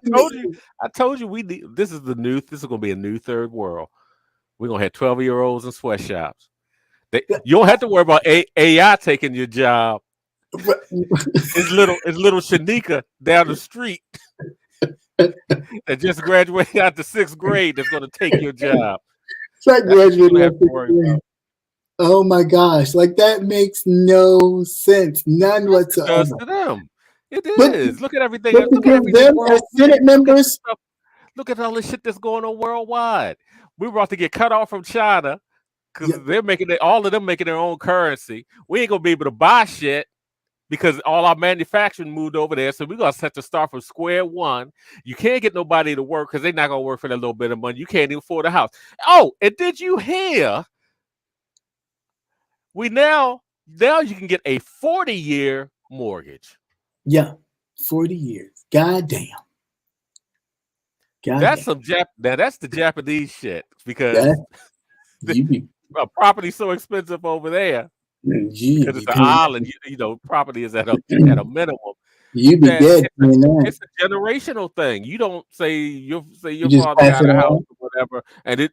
I told you this is going to be a new third world. We're going to have 12-year-olds in sweatshops. You don't have to worry about AI taking your job. It's little Shanika down the street that just graduated out the 6th grade that's going to take your job. It's like graduating out the 6th grade. Oh my gosh! Like that makes no sense, none whatsoever. It does to them. It is. Look at everything. Look at them as Senate members. Look at all this shit that's going on worldwide. We're about to get cut off from China because they're all of them making their own currency. We ain't gonna be able to buy shit because all our manufacturing moved over there. So we're gonna have to start from square one. You can't get nobody to work because they're not gonna work for that little bit of money. You can't even afford a house. Oh, and did you hear? Now you can get a 40-year mortgage. Yeah, 40 years. Goddamn. That's the Japanese shit because property's so expensive over there because it's an island. Property is at a minimum. You be dead. It's a generational thing. You don't say your father got a house or whatever,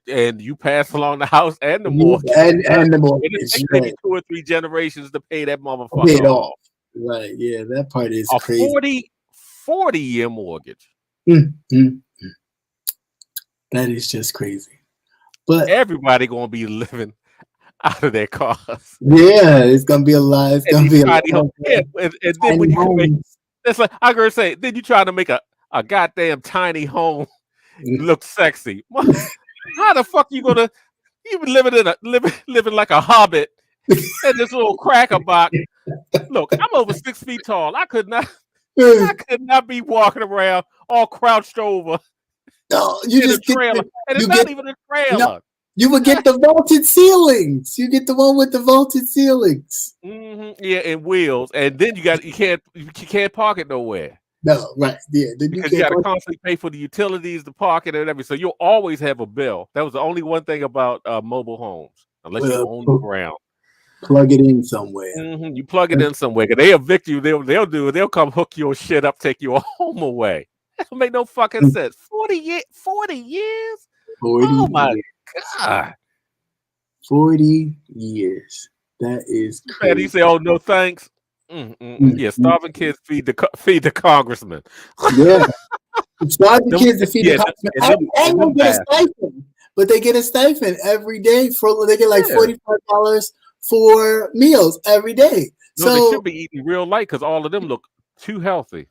and you pass along the house and the mortgage and the mortgage. It takes maybe 2 or 3 generations to pay that motherfucker off. Right? Yeah, that part is a crazy. 40-year mortgage. That is just crazy. But everybody gonna be living out of their cars. Yeah, it's gonna be a lot. It's gonna be a lot. And then when you make it's like I'm gonna say, then you try to make a goddamn tiny home look sexy. How the fuck you gonna been living like a hobbit in this little cracker box? Look, I'm over 6 feet tall. I could not be walking around all crouched over. No, you just get a trailer. And it's not even a trailer. No, you would get the vaulted ceilings. You get the one with the vaulted ceilings. Mm-hmm. Yeah, and wheels. And then you can't park it nowhere. No, right. Yeah. Because you got to constantly pay for the utilities, the parking, and everything. So you'll always have a bill. That was the only one thing about mobile homes, unless you own the ground. Plug it in somewhere. Mm-hmm. You plug it in somewhere. Because they evict you. They'll come hook your shit up, take your home away. That don't make no fucking sense. 40 years? 40 oh my years. God. 40 years. That is crazy. And he say, "Oh no, thanks." Yeah, starving kids feed the congressman. Yeah, starving kids to feed the congressman. And they get a stipend, but they get a stipend every day they get like $45 for meals every day. No, so they should be eating real light because all of them look too healthy.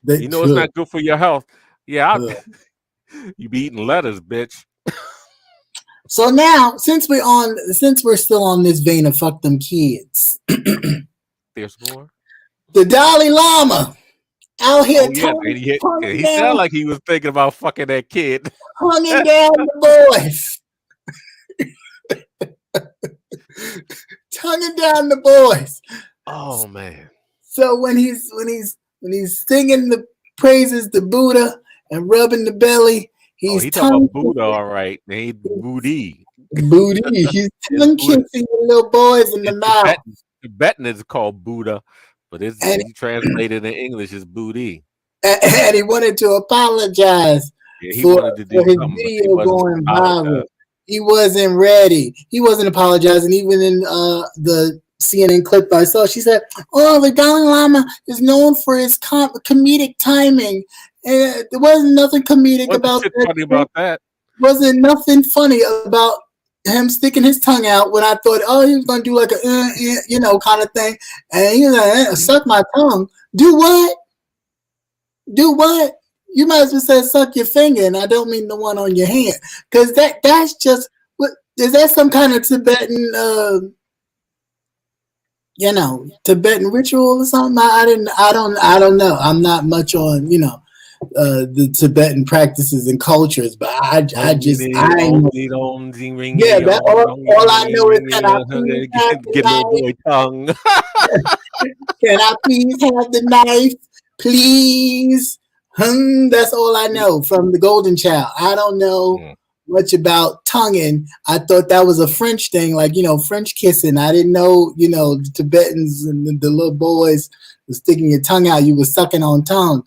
It's not good for your health. Yeah, you be eating lettuce, bitch. So now, since we're still on this vein of fuck them kids, there's more. The Dalai Lama out here. He sounded like he was thinking about fucking that kid. Hanging down the boys. Tonguing down the boys. Oh man. So when he's singing the praises to Buddha and rubbing the belly, he's talking about Buddha, all right. He booty. Booty. He's tongue kissing the little boys in the mouth. Tibetan is called Buddha, but he translated in English as booty. And he wanted to apologize for his video going viral. He wasn't ready. He wasn't apologizing. Even in the CNN clip I saw, she said, "Oh, the Dalai Lama is known for his comedic timing. And there wasn't nothing comedic about that. Funny about that. Wasn't nothing funny about him sticking his tongue out when I thought, oh, he was gonna do like a kind of thing, and he was like, suck my tongue. Do what? Do what? You might as well say suck your finger, and I don't mean the one on your hand, because that's just what is that some kind of Tibetan Tibetan ritual or something? I don't know. I'm not much on the Tibetan practices and cultures, but all I know is can I please have the knife? Tongue. Can I please have the knife, please? That's all I know from the Golden Child. I don't know much about tonguing. I thought that was a French thing, like French kissing. I didn't know the Tibetans and the little boys were sticking your tongue out. You were sucking on tongue.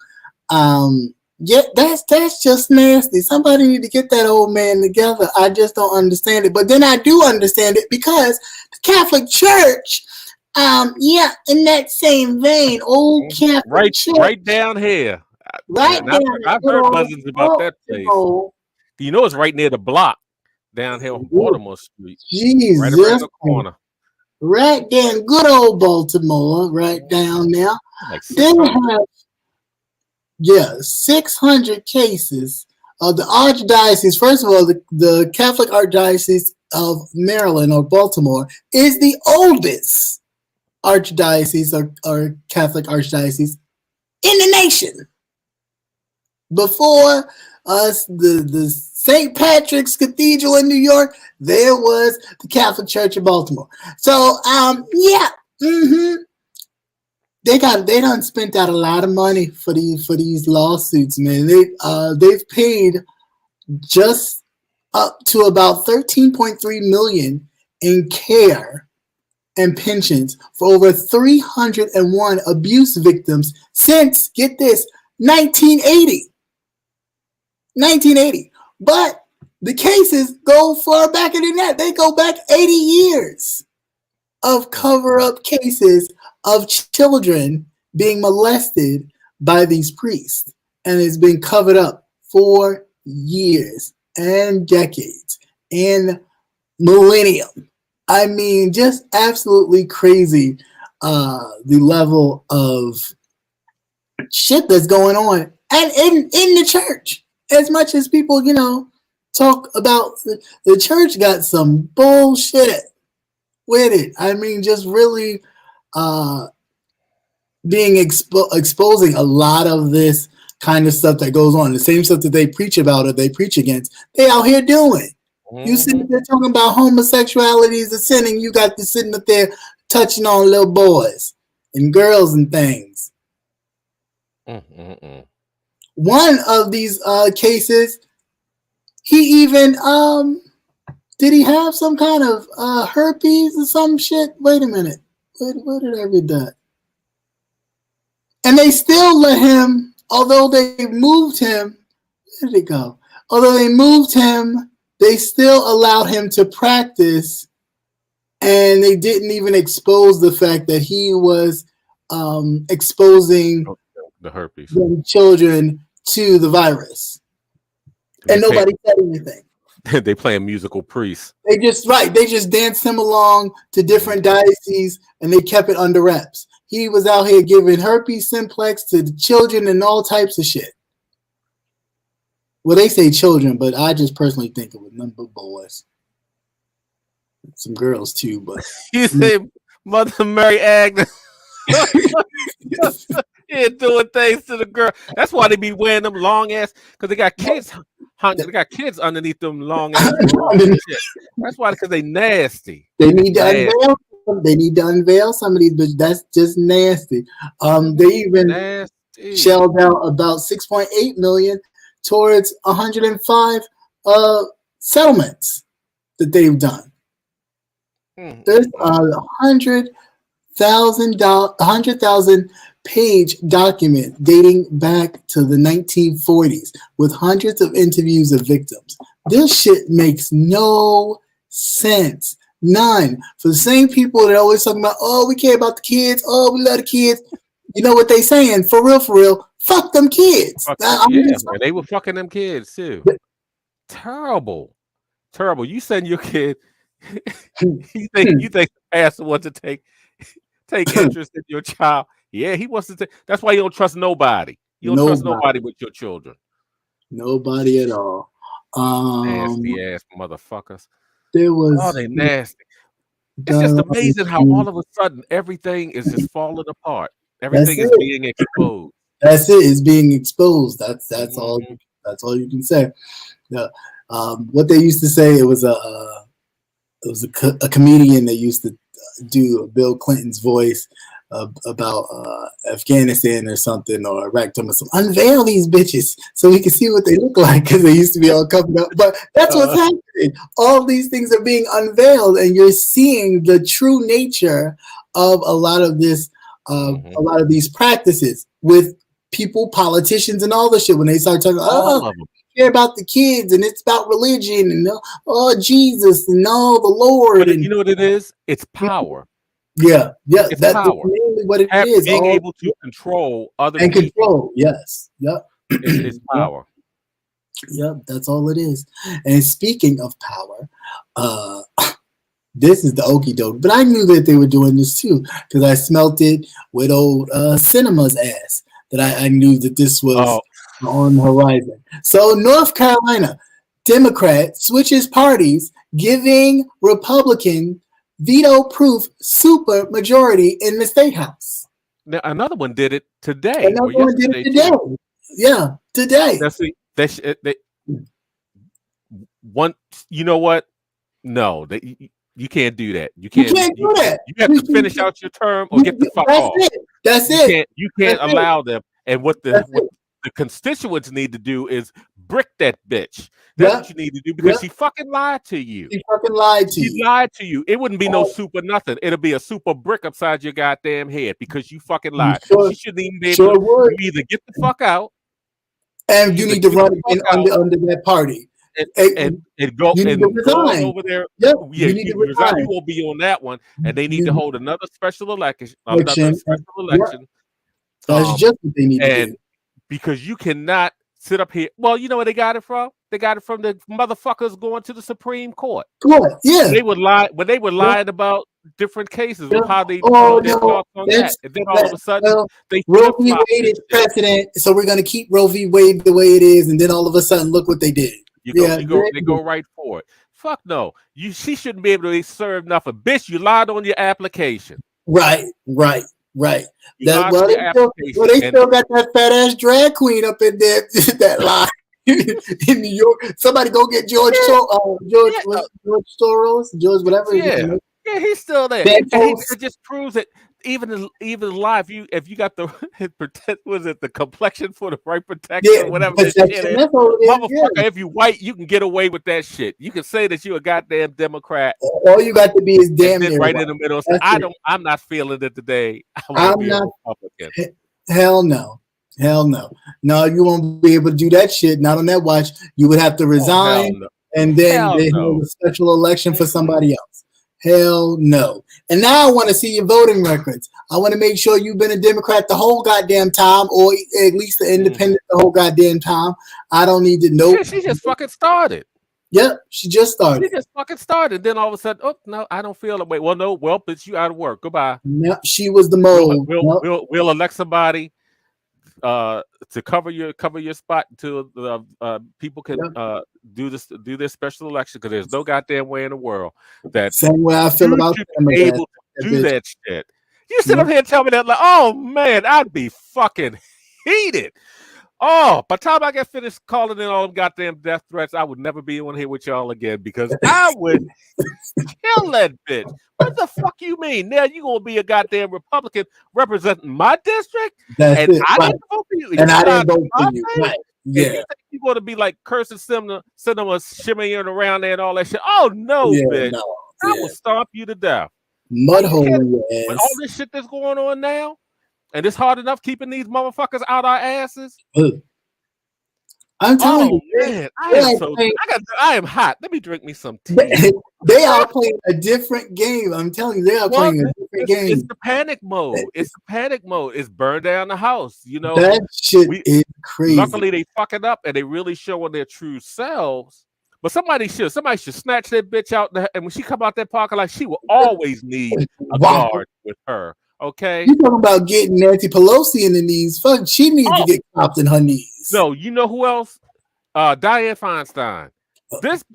Yeah, that's just nasty. Somebody need to get that old man together. I just don't understand it. But then I do understand it because the Catholic Church, yeah, in that same vein, old Catholic Church, right down here. right And down I've the heard old buzzings about that place. Baltimore. You know, it's right near the block down here on Baltimore Street, right around Jesus, the corner. right there in good old Baltimore, right down there. Like They 600. have 600 cases of the archdiocese. First of all, the Catholic Archdiocese of Maryland or Baltimore is the oldest archdiocese or Catholic archdiocese in the nation. Before us, the St. Patrick's Cathedral in New York, there was the Catholic Church of Baltimore. So, yeah, they done spent out a lot of money for these lawsuits, man. They've paid just up to about 13.3 million in care and pensions for over 301 abuse victims since, get this, 1980. 1980. But the cases go far back than that. They go back 80 years of cover-up cases of children being molested by these priests. And it's been covered up for years and decades and millennium. I mean, just absolutely crazy, the level of shit that's going on. And in the church, as much as people, talk about the church got some bullshit with it. I mean, just really being exposing a lot of this kind of stuff that goes on. The same stuff that they preach about or they preach against, they out here doing. You sitting there talking about homosexuality is a sin, and you got to sitting up there touching on little boys and girls and things. One of these cases, he even did he have some kind of herpes or some shit? Wait a minute. Where did I read that? And they still let him, although they moved him, where did it go? Although they moved him, they still allowed him to practice, and they didn't even expose the fact that he was exposing the herpes children to the virus. And nobody said anything. They play a musical priest. They just danced him along to different dioceses, and they kept it under wraps. He was out here giving herpes simplex to the children and all types of shit. Well, they say children, but I just personally think it was none but boys. Some girls too, but you say Mother Mary Agnes. Yeah, doing things to the girl. That's why they be wearing them long ass, because they got kids they got kids underneath them long ass. That's why, because they nasty. They need to unveil. They need to unveil some of these, but that's just nasty. They even shelled out about 6.8 million towards 105 settlements that they've done. There's a 100,000 page document dating back to the 1940s with hundreds of interviews of victims. This shit makes no sense. None. For the same people that are always talking about, oh, we care about the kids, oh, we love the kids. You know what they saying? For real, fuck them kids. Man, they were fucking them kids too. Terrible. You send your kid. you think the pastor wants to take interest in your child? Yeah, he wants to take. That's why you don't trust nobody. You don't trust nobody with your children. Nobody at all. Nasty ass motherfuckers. There was. Oh, they nasty. It's just amazing how all of a sudden everything is just falling apart. Everything is being exposed. That's it. It's being exposed. That's all. That's all you can say. Yeah. What they used to say, it was a comedian that used to do Bill Clinton's voice about Afghanistan or something, or Iraq. Unveil these bitches so we can see what they look like, because they used to be all covered up. But that's what's happening. All these things are being unveiled, and you're seeing the true nature of a lot of this, a lot of these practices with people, politicians, and all this shit when they start talking. All of them. Care about the kids, and it's about religion, and Jesus, and the Lord. But and you know what it is? It's power. Yeah, it's that's power. mainly what it is. Being able to control other and people. Control, yes, yep. It's power. Yep, that's all it is. And speaking of power, this is the okie doke, but I knew that they were doing this too because I smelt it with old Cinema's ass. That I knew that this was on the horizon. So North Carolina Democrat switches parties, giving Republican veto-proof super majority in the state house. Now, another one did it today. Another one did it today. Too. Yeah, today. One. You know what? No, you can't do that. You can't do that. You have to finish out your term or get the fuck off. That's it. You can't allow them. And what the constituents need to do is brick that bitch. That's what you need to do because she fucking lied to you. She fucking lied to you. She lied to you. It wouldn't be no super nothing. It'll be a super brick upside your goddamn head because you fucking lied. She shouldn't even be able to either get the fuck out. And you need to run again under that party. And go over there. Yep. Yeah, you resign. You won't be on that one. And they need to hold another special election. That's just what they need to do. Because you cannot sit up here. Well, you know where they got it from? They got it from the motherfuckers going to the Supreme Court. Yeah. They would lie when they were lying about different cases of how they their thoughts on that. And then all of a sudden they Roe v. Wade is precedent, so we're gonna keep Roe v. Wade the way it is, and then all of a sudden look what they did. They go right for it. Fuck no. She shouldn't be able to serve nothing. Bitch, you lied on your application. Right. They still got that fat ass drag queen up in there that lie in New York. Somebody go get George Soros, whatever. Yeah, he's still there. It just proves it. Even live, if you got the the complexion for the right protection or whatever this shit is, motherfucker, if you white, you can get away with that shit. You can say that you a goddamn Democrat. All you got to be is damn near right in the middle. I'm not feeling it today. I'm not a Republican. Hell no. No, you won't be able to do that shit. Not on that watch. You would have to resign and then they hold a special election for somebody else. Hell no. And now I want to see your voting records. I want to make sure you've been a Democrat the whole goddamn time, or at least an independent the whole goddamn time. I don't need to know. She just fucking started. Yep, she just started. She just fucking started. Then all of a sudden, oh no, I don't feel it. Wait, well, no, bitch, you out of work. Goodbye. No, she was the mole. We'll elect somebody to cover your spot until people can do this special election, because there's no goddamn way in the world that same way I feel about able to do that shit. You sit up here and tell me that, like, oh man, I'd be fucking heated. Oh, by the time I get finished calling in all them goddamn death threats, I would never be on here with y'all again, because I would kill that bitch. What the fuck you mean? Now you gonna be a goddamn Republican representing my district, I didn't vote for you, and I didn't vote for you. Right. Yeah, you think you're gonna be like cursing cinema shimmying around there and all that shit? Oh no, bitch! No. I will stomp you to death. Mudhole in your ass. With all this shit that's going on now. And it's hard enough keeping these motherfuckers out our asses. I'm telling you, man, I am hot. Let me drink me some tea. They are playing a different game. I'm telling you, they are playing a different game. It's the panic mode. It's burn down the house. You know, that shit is crazy. Luckily, they fucking up and they really showing their true selves. But somebody should snatch that bitch out, and when she come out that parking lot, she will always need a guard with her. Okay, you talking about getting Nancy Pelosi in the knees? Fuck, she needs to get copped in her knees. No, you know who else? Dianne Feinstein.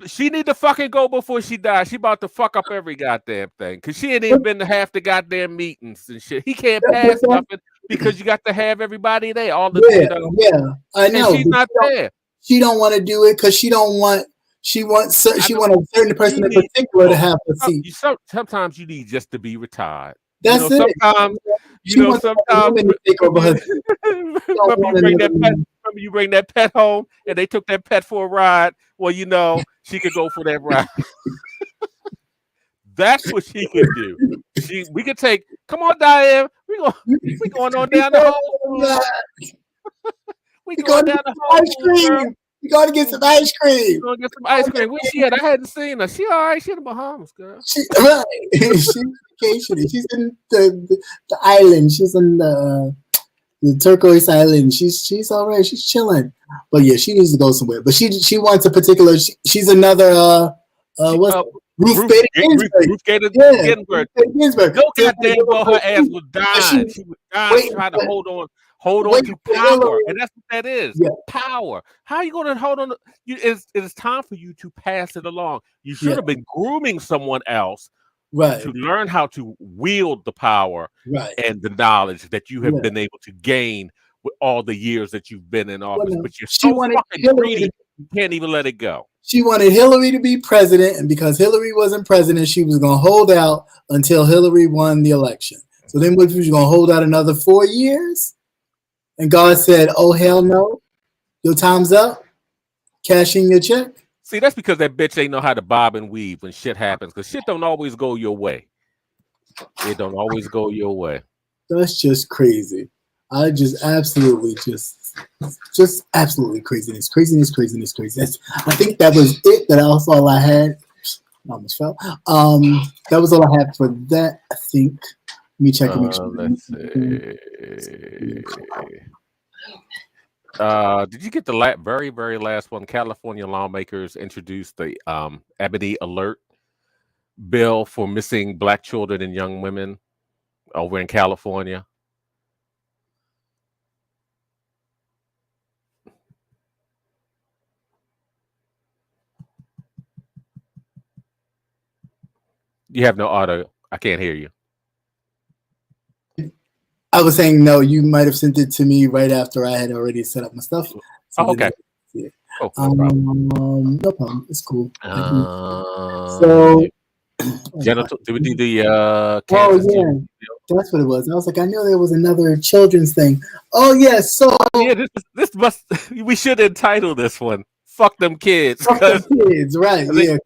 She need to fucking go before she dies. She about to fuck up every goddamn thing, because she ain't even been to half the goddamn meetings and shit. He can't pass nothing because you got to have everybody there. All the I know. And she's not there. She don't want to do it because she don't want. She wants a certain person in particular to have a seat. Sometimes you need just to be retired. That's it. Sometimes remember you bring that pet home and they took that pet for a ride. Well, you know, she could go for that ride. That's what she could do. We could take. Come on, Diane. We going on down the hall. We going down the hall, ice cream. We going to get some ice cream. Going to get some ice cream. Where she at? I hadn't seen her. She all right. She in the Bahamas, girl. Right. She's vacationing. She's in the island. She's in the turquoise island. She's all right. She's chilling. But yeah, she needs to go somewhere. But she wants a particular. She's another. Ruth Bader Ginsburg. No goddamn well, her ass was dying. She was dying trying to hold on to power. And that's what that is. Yeah. Power. How are you going to hold on? It is time for you to pass it along. You should have been grooming someone else to learn how to wield the power and the knowledge that you have been able to gain with all the years that you've been in office. But you're so fucking greedy, you can't even let it go. She wanted Hillary to be president, and because Hillary wasn't president, she was going to hold out until Hillary won the election. So then what, was you going to hold out another 4 years? And God said, oh, hell no. Your time's up. Cash in your check. See, that's because that bitch ain't know how to bob and weave when shit happens, because shit don't always go your way. It don't always go your way. That's just crazy. I just absolutely just absolutely craziness. I think that was it. That's all I had. I almost fell. That was all I had for that. I think. Let me check. Let's see. Did you get the very, very last one? California lawmakers introduced the Ebony Alert bill for missing Black children and young women over in California. You have no audio. I can't hear you. I was saying no. You might have sent it to me right after I had already set up my stuff. So okay. Oh, no problem. No problem. It's cool. So, genital. Did we do the? That's what it was. I was like, I knew there was another children's thing. Oh yes. So yeah, this must. We should entitle this one. Fuck them kids. Fuck them kids, right? Yeah.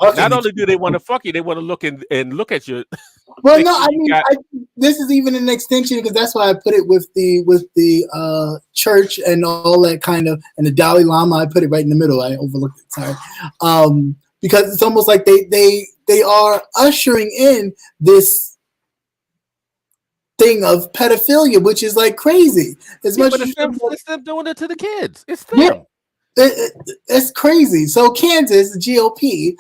Not only do they want to fuck you, they want to look and look at you. Well, no, I mean, this is even an extension because that's why I put it with the church and all that kind of, and the Dalai Lama. I put it right in the middle. I overlooked it. Sorry, because it's almost like they are ushering in this thing of pedophilia, which is like crazy. As much as it's them doing it to the kids. It's them. Yeah. It's crazy. So Kansas GOP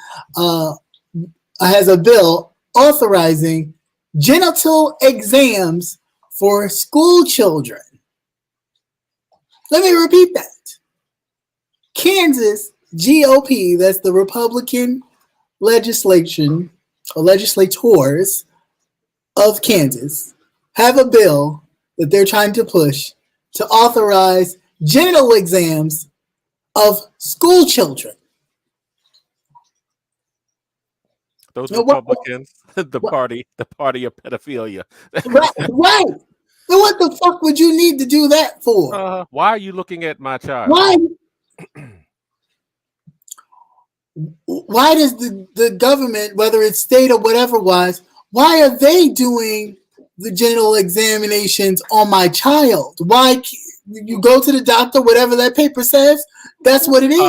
has a bill authorizing genital exams for school children. Let me repeat that. Kansas GOP, that's the Republican legislation or legislators of Kansas, have a bill that they're trying to push to authorize genital exams of school children. Those Republicans, the party of pedophilia. Right. So what the fuck would you need to do that for? Why are you looking at my child? Why does the government, whether it's state or whatever wise, why are they doing the genital examinations on my child? Why you go to the doctor, whatever that paper says, that's what it is.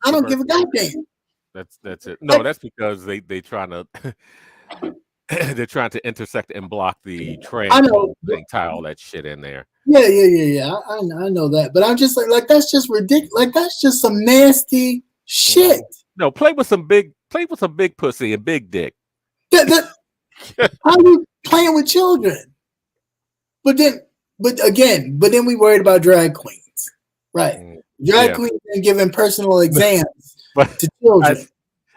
I don't give a goddamn. That's it. No, that's because they trying to they're trying to intersect and block the trans thing, tie all that shit in there. Yeah. I know that, but I'm just like that's just ridiculous. Like that's just some nasty shit. No, play with some big pussy and big dick. How are you playing with children? But then we worried about drag queens, right? Drag queens and giving personal exams to children.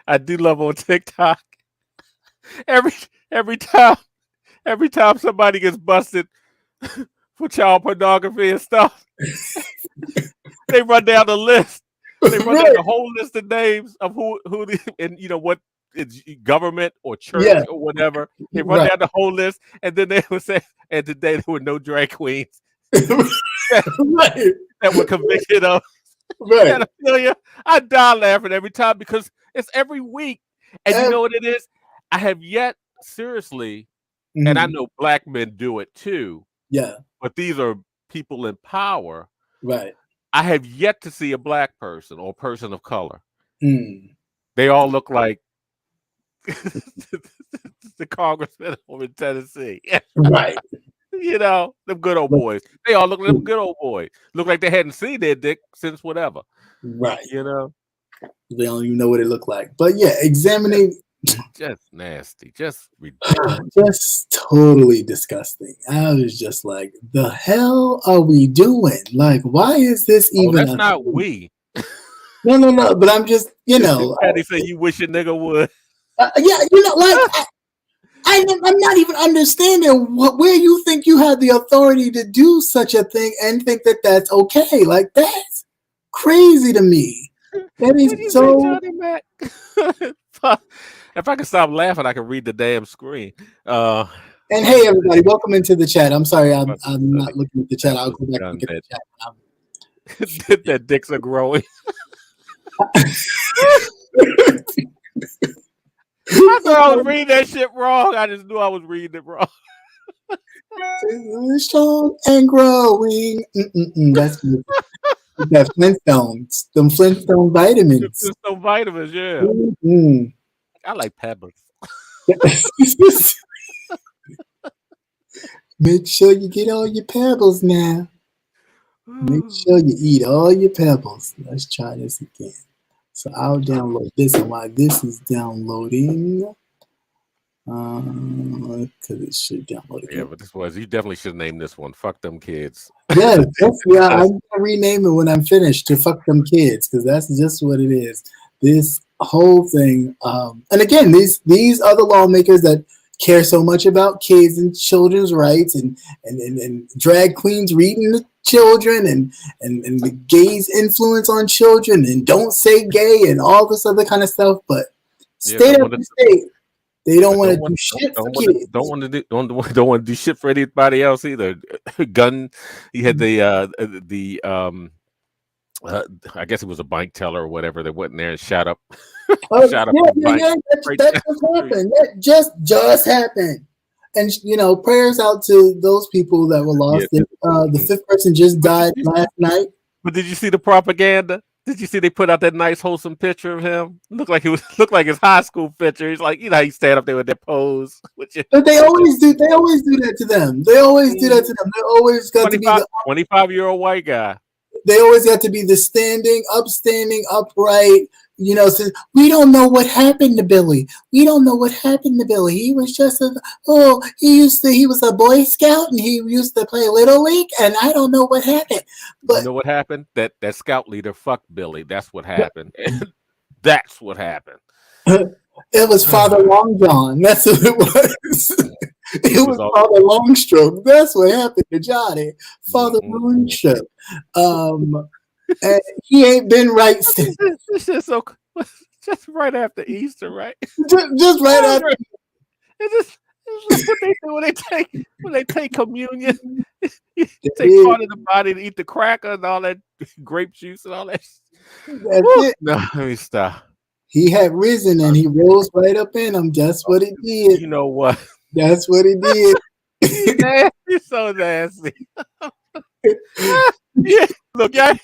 I do love on TikTok. Every time somebody gets busted for child pornography and stuff, they run down the list. They run down the whole list of names of who and you know what it's government or church or whatever. They run down the whole list, and then they would say, and today there were no drag queens that were convicted of pedophilia. I die laughing every time because it's every week. And you know what it is? I have yet, seriously, and I know black men do it too. Yeah. But these are people in power, right. I have yet to see a black person or person of color. Mm. They all look like the congressman over in Tennessee. Right. You know, them good old boys. They all look like them good old boys. Look like they hadn't seen their dick since whatever. Right. You know? They don't even know what it looked like. But yeah, examining. Just nasty. Just ridiculous. Just totally disgusting. I was just like, the hell are we doing? Like, why is this even that's not we. No. But I'm just, you know. Patty said you wish a nigga would. Yeah, you know, like, I'm not even understanding where you think you have the authority to do such a thing and think that that's okay. Like, that's crazy to me. That is so. If I could stop laughing, I could read the damn screen. And hey, everybody, welcome into the chat. I'm sorry, I'm not looking at the chat. I'll go back and look at the chat. That dicks are growing. I thought I was reading that shit wrong. I just knew I was reading it wrong. Strong and growing. That's good. That Flintstones. Them Flintstone vitamins. Flintstone vitamins, yeah. Mm-hmm. I like pebbles. Make sure you get all your pebbles now. Make sure you eat all your pebbles. Let's try this again. So I'll download this, and while this is downloading, because it should download again. Yeah, but you definitely should name this one. Fuck them kids. Yeah, I'm gonna rename it when I'm finished to fuck them kids, because that's just what it is. This whole thing, and again, these other lawmakers that care so much about kids and children's rights and drag queens reading the children and the gays' influence on children and don't say gay and all this other kind of stuff, but state after state, they don't want to do shit for kids. Don't want to do shit for anybody else either. Gun, he had the I guess it was a bank teller or whatever that went in there and shot up. That just happened. That just happened. And you know, prayers out to those people that were lost. Yeah. The fifth person just died last night. But did you see the propaganda? Did you see they put out that nice wholesome picture of him? Looked like his high school picture. He's like, you know how you stand up there with that pose. But they always do that to them. They always do that to them. They always got to be the 25-year-old white guy. They always got to be the standing, upright. You know, says, we don't know what happened to Billy. We don't know what happened to Billy. He was just he was a Boy Scout and he used to play Little League, and I don't know what happened. But you know what happened? That scout leader fucked Billy. That's what happened. That's what happened. It was Father Long John. That's what it was. It was Father Longstroke. That's what happened to Johnny. Father Longstroke. And he ain't been right since. Just right after Easter, right? Just right after. It's what they do when they take communion. You take part of the body to eat the cracker and all that grape juice and all that. That's it. No, let me stop. He had risen and he rose right up in him. That's what he did. You know what? That's what he did. You're so nasty. Yeah, look, y'all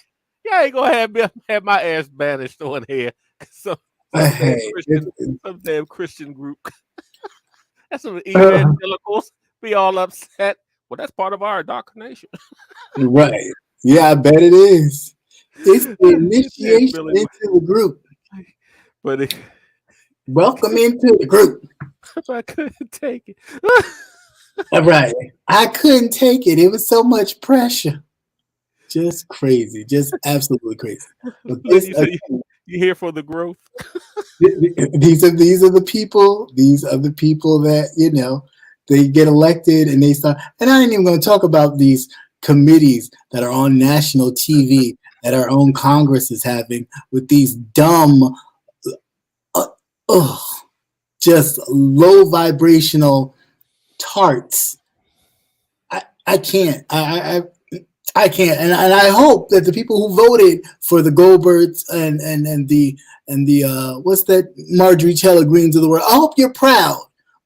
ain't gonna have my ass banished on here. Some damn Christian group. That's some evangelicals be all upset. Well, that's part of our indoctrination. Right. Yeah, I bet it is. It's the initiation into the group. But welcome into the group. I couldn't take it. Right. I couldn't take it. It was so much pressure. Just crazy. Just absolutely crazy. But you here for the growth? These are the people. These are the people that, you know, they get elected and they start. And I ain't even going to talk about these committees that are on national TV that our own Congress is having with these dumb, just low vibrational tarts. I can't. I can't, and I hope that the people who voted for the Goldbergs and the what's that, Marjorie Taylor Greens of the world, I hope you're proud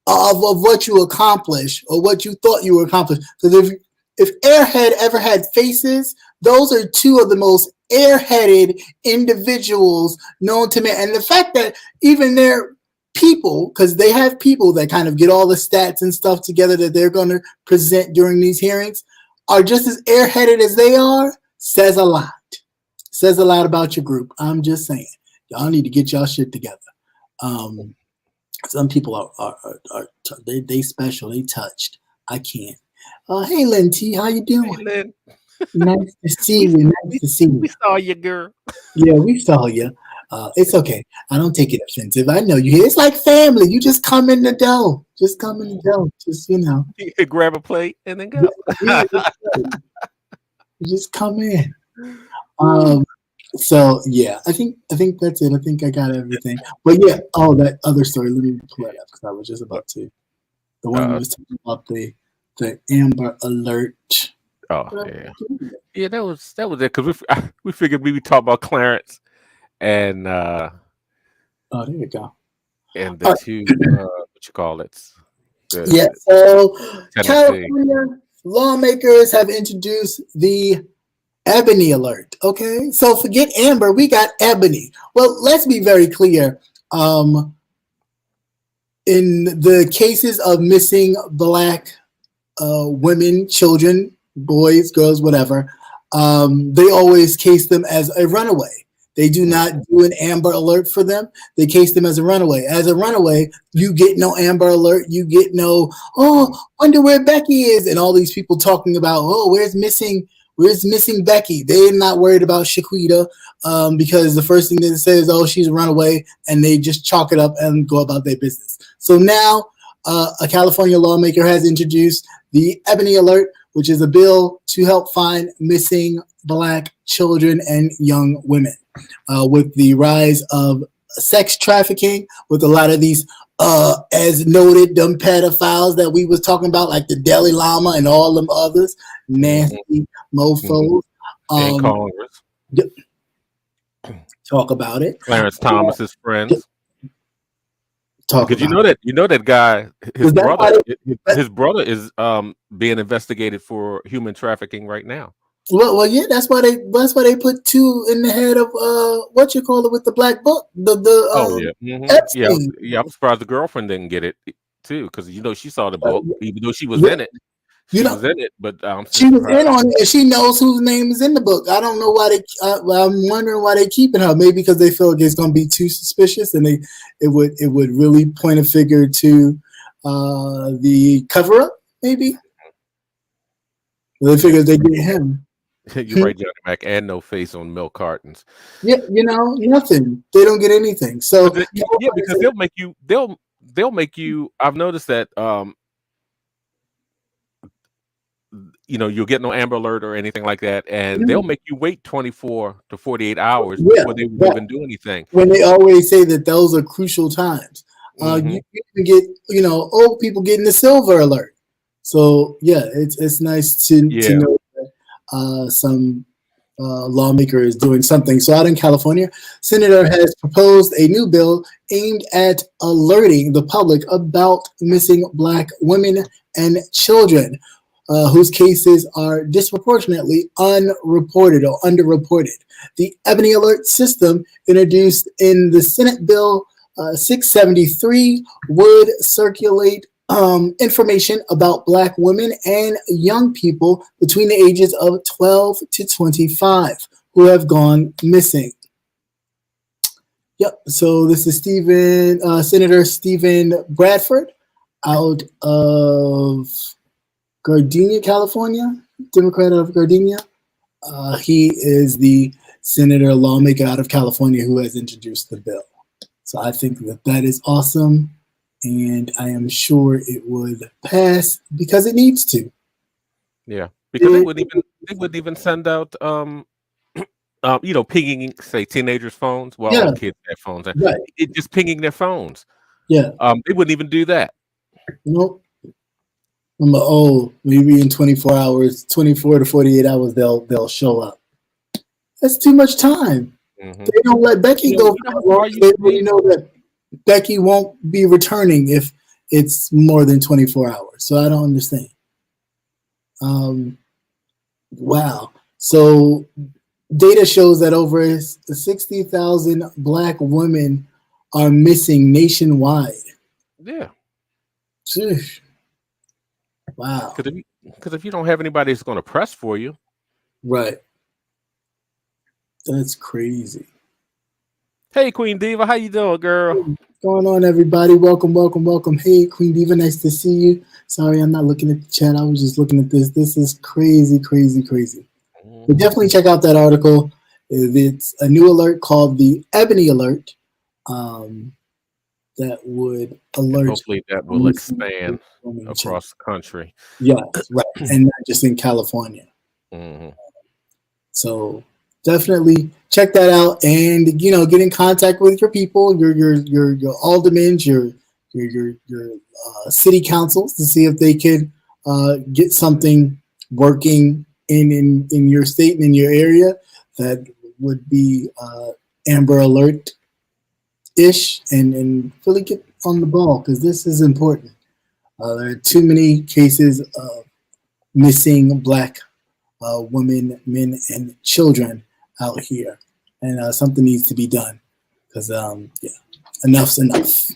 of what you accomplished or what you thought you were accomplished. Because if Airhead ever had faces, those are two of the most airheaded individuals known to me. And the fact that even their people, because they have people that kind of get all the stats and stuff together that they're going to present during these hearings, are just as airheaded as they are, says a lot. Says a lot about your group. I'm just saying. Y'all need to get y'all shit together. Some people are they special. They touched. I can't. Hey, Lynn T, how you doing? Hey, Lynn. Nice to see you. Nice to see you. We saw you, girl. Yeah, we saw you. It's okay. I don't take it offensive. I know you here. It's like family. You just come in the dough. Just come in the dough. Just, you know. You grab a plate and then go. Yeah, you just come in. So yeah, I think that's it. I think I got everything. But yeah, that other story. Let me pull that up because I was just about to. The one that was talking about the Amber Alert. Oh yeah, that was it. Because we figured we would talk about Clarence and there you go. And the two what you call it? So California lawmakers have introduced the Ebony Alert. Okay, so forget Amber, we got Ebony. Well, let's be very clear. In the cases of missing Black women, children, boys, girls, whatever, they always case them as a runaway. They do not do an Amber Alert for them. They case them as a runaway. As a runaway, you get no Amber Alert. You get no, wonder where Becky is, and all these people talking about, where's missing Becky? They're not worried about Shaquita because the first thing they say is, she's a runaway, and they just chalk it up and go about their business. So now a California lawmaker has introduced the Ebony Alert, which is a bill to help find missing Black children and young women. With the rise of sex trafficking, with a lot of these, as noted, dumb pedophiles that we was talking about, like the Dalai Lama and all them others, nasty mofos. In Congress. Talk about it. Clarence Thomas's friends. Because you know that guy, his brother is being investigated for human trafficking right now. Well, yeah, that's why they put two in the head of what you call it with the black book. Yeah. I'm surprised the girlfriend didn't get it too, because she saw the book, even though she was in it. She was in it, but she was in on it, and she knows whose name is in the book. I don't know why I'm wondering why they keeping her. Maybe because they feel like it's going to be too suspicious, and it would really point a figure to the cover up. Maybe they figured they get him. You're right, Johnny Mac, and no face on milk cartons. Yeah, nothing. They don't get anything. So because they'll make you. I've noticed that. You'll get no Amber Alert or anything like that, and they'll make you wait 24 to 48 hours before they even do anything. When they always say that those are crucial times, you can get old people getting the silver alert. So yeah, it's nice to know that some lawmaker is doing something. So out in California, Senator has proposed a new bill aimed at alerting the public about missing Black women and children whose cases are disproportionately unreported or underreported. The Ebony Alert system, introduced in the Senate Bill 673, would circulate information about Black women and young people between the ages of 12 to 25 who have gone missing. Yep. So this is Senator Stephen Bradford out of Gardenia, California, Democrat of Gardenia. He is the senator lawmaker out of California who has introduced the bill. So I think that is awesome, and I am sure it would pass because it needs to. Yeah, because they wouldn't even send out pinging, say, teenagers' phones. Well, all kids have phones. Right. It just pinging their phones. Yeah. They wouldn't even do that. Nope. Maybe in 24 hours, 24 to 48 hours, they'll show up. That's too much time. Mm-hmm. They don't let Becky go. They know that Becky won't be returning if it's more than 24 hours. So I don't understand. Wow. So data shows that over 60,000 Black women are missing nationwide. Yeah. Sheesh. Wow. Because if you don't have anybody that's going to press for you. Right. That's crazy. Hey, Queen Diva, how you doing, girl? What's going on, everybody? Welcome, welcome, welcome. Hey, Queen Diva, nice to see you. Sorry, I'm not looking at the chat. I was just looking at this. This is crazy, crazy, crazy. But definitely check out that article. It's a new alert called the Ebony Alert that would alert. And hopefully that will expand across the country. Yes, right. And not just in California. So definitely check that out, and get in contact with your people, your aldermen, your city councils to see if they could get something working in your state and in your area that would be Amber Alert ish, and really get on the ball, because this is important. There are too many cases of missing Black women, men, and children out here, and something needs to be done, because enough's enough.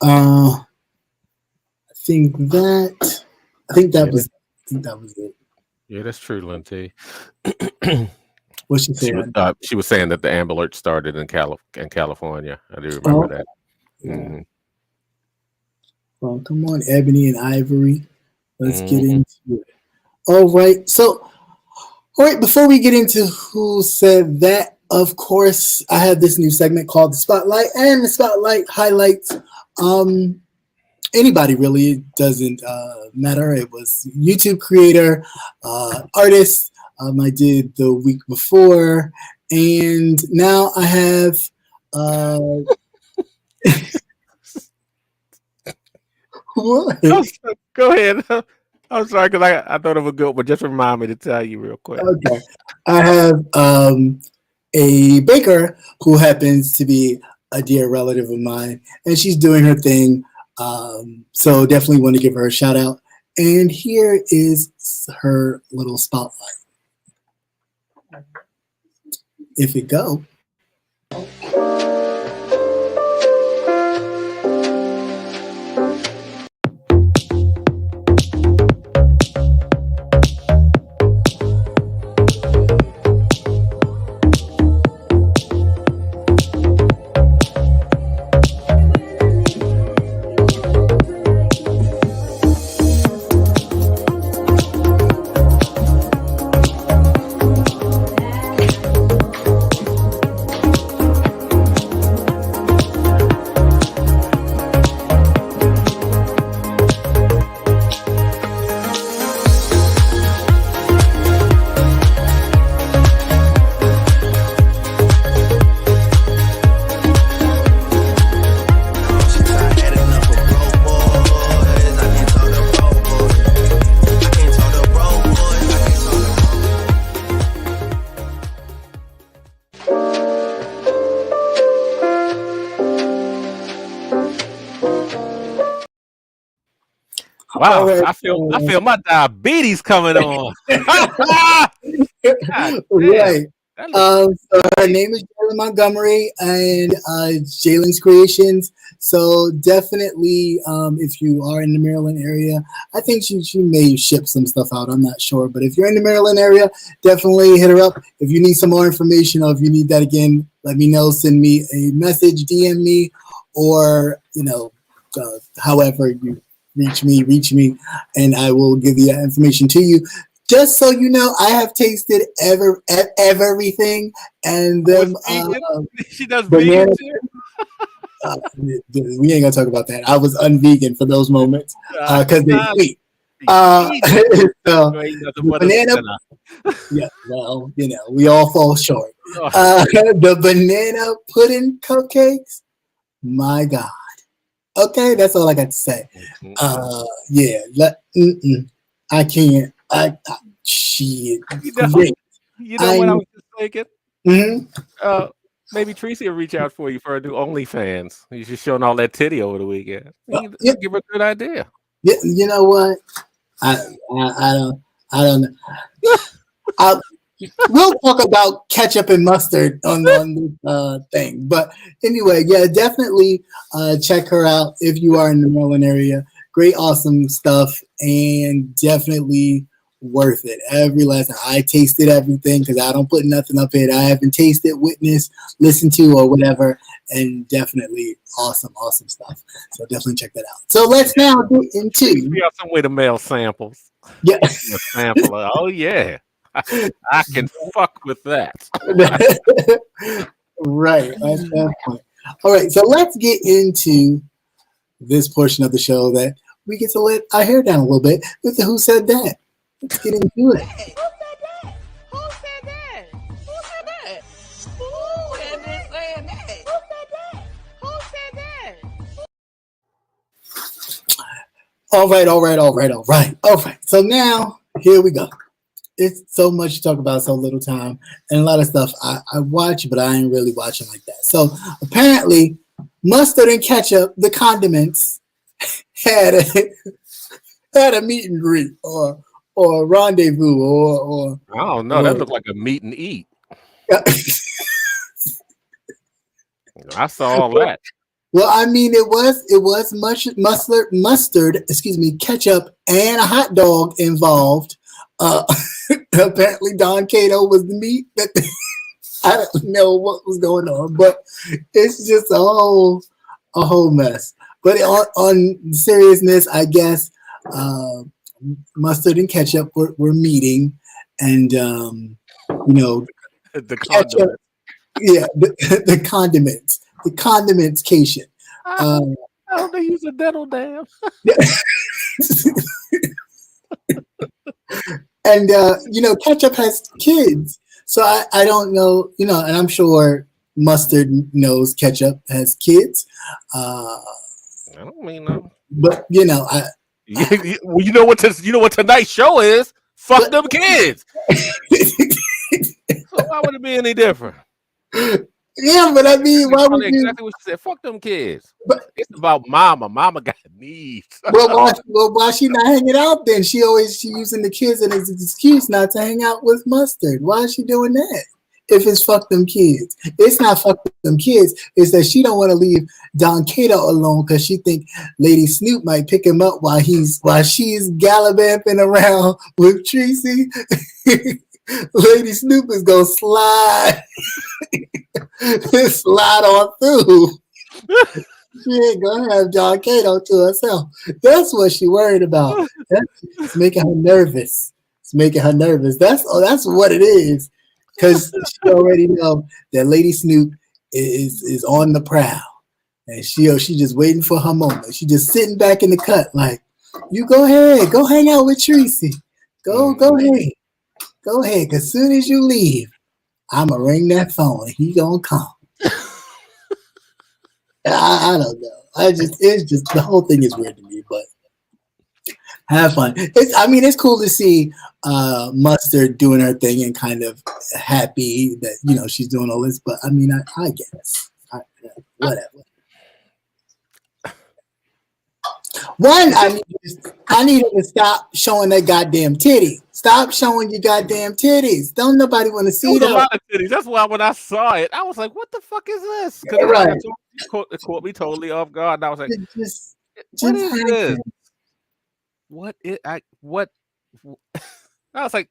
I think that was it. Yeah, that's true, Lindsay. What's she saying? She was saying that the Amber Alert started in California. I do remember that. Yeah. Well, come on, Ebony and Ivory. Let's get into it. All right. So, all right, before we get into who said that, of course, I have this new segment called The Spotlight, and the Spotlight highlights anybody, really. It doesn't matter. It was YouTube creator, artist. I did the week before, and now I have what? Go ahead. I'm sorry, because I thought of a good one. Just remind me to tell you real quick. Okay. I have a baker who happens to be a dear relative of mine, and she's doing her thing. So definitely want to give her a shout out. And here is her little spotlight. If it go. Wow, right. I feel my diabetes coming on. Right. So her name is Jalen Montgomery, and Jalen's Creations. So definitely, if you are in the Maryland area, I think she may ship some stuff out. I'm not sure, but if you're in the Maryland area, definitely hit her up. If you need some more information, or if you need that again, let me know. Send me a message, DM me, or however you reach me, and I will give the information to you. Just so you know, I have tasted everything, and then she does vegan too. We ain't gonna talk about that. I was unvegan for those moments because they're sweet. So banana, yeah. Well, we all fall short. The banana pudding cupcakes, my God. Okay, that's all I got to say. I can't. Shit. You know what I was just thinking? Maybe Tracy will reach out for you for a new OnlyFans. You're just showing all that titty over the weekend. Give her a good idea. Yeah, you know what? I don't know. We'll talk about ketchup and mustard on this thing. But anyway, yeah, definitely check her out if you are in the Maryland area. Great, awesome stuff, and definitely worth it. Every last time I tasted everything because I don't put nothing up here that I haven't tasted, witnessed, listened to, or whatever. And definitely awesome, awesome stuff. So definitely check that out. So let's now get into. We got some way to mail samples. Yeah. A sample. Oh yeah. I can fuck with that. Right. That's that point. All right. So let's get into this portion of the show that we get to let our hair down a little bit with the Who Said That. Let's get into it. Who said that? Who said that? Who said that? Who had been saying that? Who said that? Who said that? All right. So now here we go. It's so much to talk about, so little time, and a lot of stuff I watch, but I ain't really watching like that. So apparently, mustard and ketchup, the condiments, had a meet and greet or a rendezvous or I don't know. That looked like a meet and eat. I saw all that. Well, I mean, it was mustard, ketchup, and a hot dog involved. Apparently, Don Cato was the meat. I don't know what was going on, but it's just a whole mess. But on seriousness, I guess mustard and ketchup were meeting, and the ketchup, the condimentscation. Oh, they use a dental dam. And ketchup has kids, so I don't know, and I'm sure mustard knows ketchup has kids. I don't mean no. But well, you know what tonight's show is? Fuck them kids. So why would it be any different? Yeah, but I mean, why would you? Exactly what she said. Fuck them kids. But it's about mama. Mama got needs. Well, why she not hanging out then? She using the kids as an excuse not to hang out with mustard. Why is she doing that? If it's fuck them kids, it's not fuck them kids. It's that she don't want to leave Don Cato alone because she think Lady Snoop might pick him up while she's gallivanting around with Tracy. Lady Snoop is gonna slide on through. She ain't gonna have Don Cato to herself. That's what she worried about. It's making her nervous. That's what it is. Because she already know that Lady Snoop is on the prowl, and she just waiting for her moment. She just sitting back in the cut, like, you go ahead, go hang out with Tracy. Go ahead. Go ahead, because as soon as you leave, I'm going to ring that phone and he going to come. I don't know. It's just, the whole thing is weird to me, but have fun. It's cool to see Mustard doing her thing and kind of happy that, she's doing all this, but I guess. Whatever. One, I need to stop showing that goddamn titty. Stop showing your goddamn titties. Don't nobody want to see that. A lot of titties. That's why when I saw it, I was like, "What the fuck is this?" Because right. It caught me totally off guard. And I was like, "What is this? What is I was like,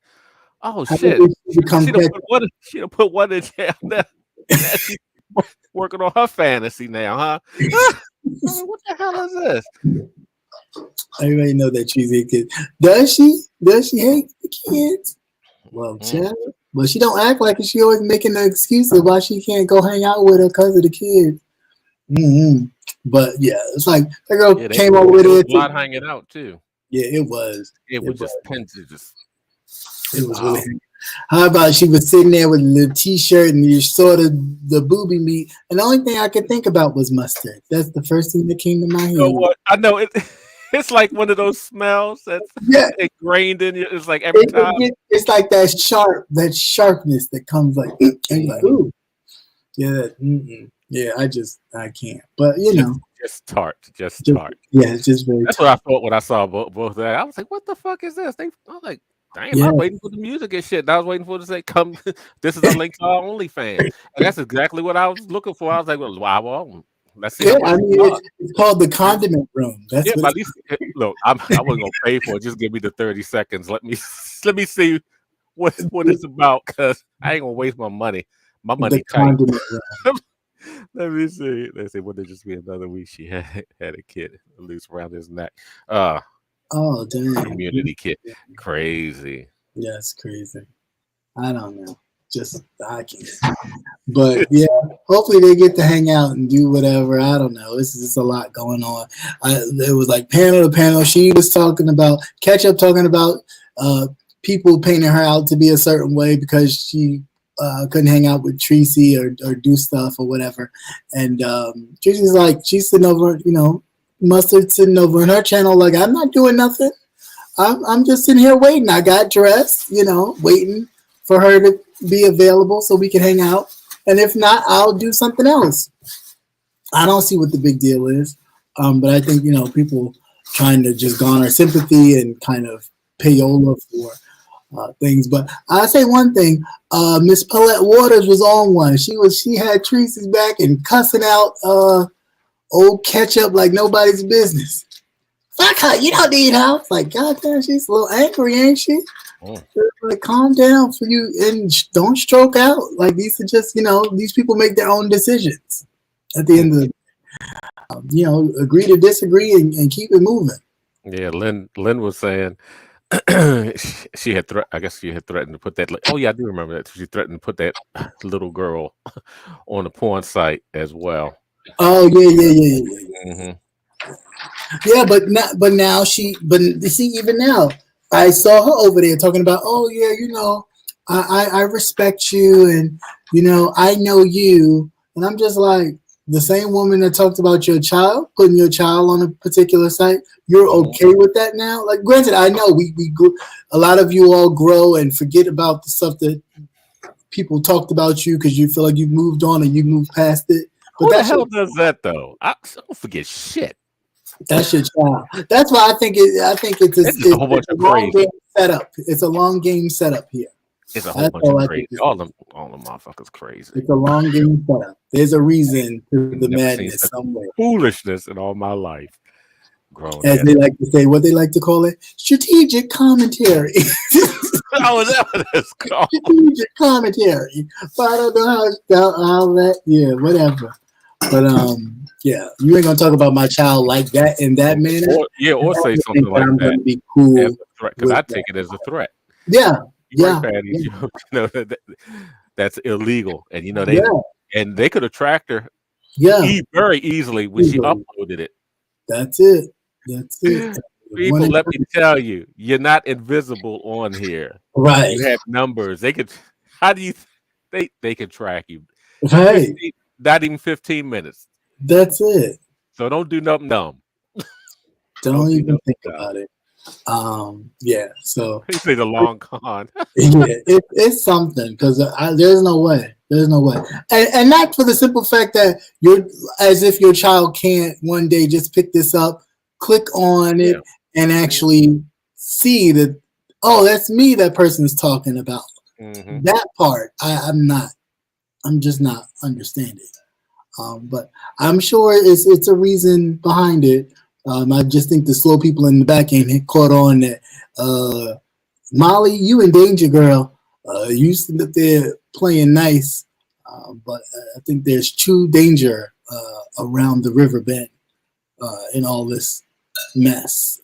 "Oh shit!" She put one in jail. She's working on her fantasy now, huh? What the hell is this? Everybody know that she's a kid. Does she? Does she hate the kids? Well, child. But she don't act like it. She always making an excuse of why she can't go hang out with her because of the kids. Mm-hmm. But yeah, it's like that girl came over with it. A lot hanging out too. Yeah, it was. It was just pensive. It was really. How about she was sitting there with a little t-shirt and you saw the booby meat, and the only thing I could think about was mustard. That's the first thing that came to my head. You know what? I know it. It's like one of those smells that's ingrained in you. It's like every time. It's like that sharpness that comes like, and you're like, ooh. Yeah, yeah. I can't. But just tart. Yeah, it's just very. That's what I thought when I saw both of that. I was like, what the fuck is this? I was like, Damn, I was waiting for the music and shit. I was waiting for it to say, "Come, this is a link to our OnlyFans," and that's exactly what I was looking for. I was like, "Well, wow, let's see." Yeah, I mean, it's called the condiment room. That's yeah, what but at least look, I wasn't gonna pay for it. Just give me the 30 seconds. Let me see what it's about, because I ain't gonna waste my money. My money the tight. condiment room. Let me see. Let's see. Would it just be another week she had a kid loose around his neck? Oh, dang. Community kid. Crazy. Yeah, it's crazy. I don't know. Just, I can't. But yeah, hopefully they get to hang out and do whatever. I don't know. It's just a lot going on. It was like panel to panel. She was talking about, Ketchup talking about people painting her out to be a certain way because she couldn't hang out with Tracy or do stuff or whatever. And Tracy's like, she's sitting over, Mustard sitting over in her channel like, I'm not doing nothing. I'm just sitting here waiting. I got dressed, waiting for her to be available so we can hang out. And if not, I'll do something else. I don't see what the big deal is. But I think, people trying to just garner sympathy and kind of payola for things. But I'll say one thing, Miss Paulette Waters was on one. She had Tracy's back and cussing out old Ketchup like nobody's business. Fuck her, you don't need her. Like, goddamn, she's a little angry, ain't she? Oh. Like, calm down for you and don't stroke out. Like, these are just, these people make their own decisions at the end of the day. Agree to disagree and keep it moving. Yeah, Lynn was saying she had I guess she had threatened to put that. Oh yeah, I do remember that. She threatened to put that little girl on the porn site as well. Oh yeah. Mm-hmm. Yeah, but now see, even now, I saw her over there talking about, oh yeah, I respect you and I know you, and I'm just like, the same woman that talked about your child, putting your child on a particular site, you're okay with that now? Like, granted, I know we grew, a lot of you all grow and forget about the stuff that people talked about you because you feel like you've moved on and you moved past it. But who the hell does that though? I don't forget shit. That's your child. That's why I think it's a whole bunch of crazy setup. It's a long game setup here. It's a whole bunch of crazy. All them motherfuckers crazy. It's a long game setup. There's a reason to the madness somewhere. Foolishness in all my life. As they like to say, what they like to call it, strategic commentary. How is that what it's called? Strategic commentary. But I don't know how that. Yeah, whatever. But yeah, you ain't gonna talk about my child like that in that manner. Or say something like I'm that. Gonna be cool because I take it as a threat. Yeah, that's illegal, and they could have tracked her. Very easily when she uploaded it. That's it. People, let me tell you, you're not invisible on here. Right. You have numbers. They could. How do you? They can track you. Right. Not even 15 minutes. That's it. So don't do nothing dumb. Don't even think about it. Yeah. So he said a long con. Yeah, it's something because there's no way. And not for the simple fact that you're as if your child can't one day just pick this up, click on it, and actually see that. Oh, that's me. That person's talking about. Mm-hmm. That part, I'm just not understanding. But I'm sure it's a reason behind it. I just think the slow people in the back ain't caught on that. Molly, you in danger, girl. You sit up there playing nice, but I think there's true danger around the river bend in all this mess.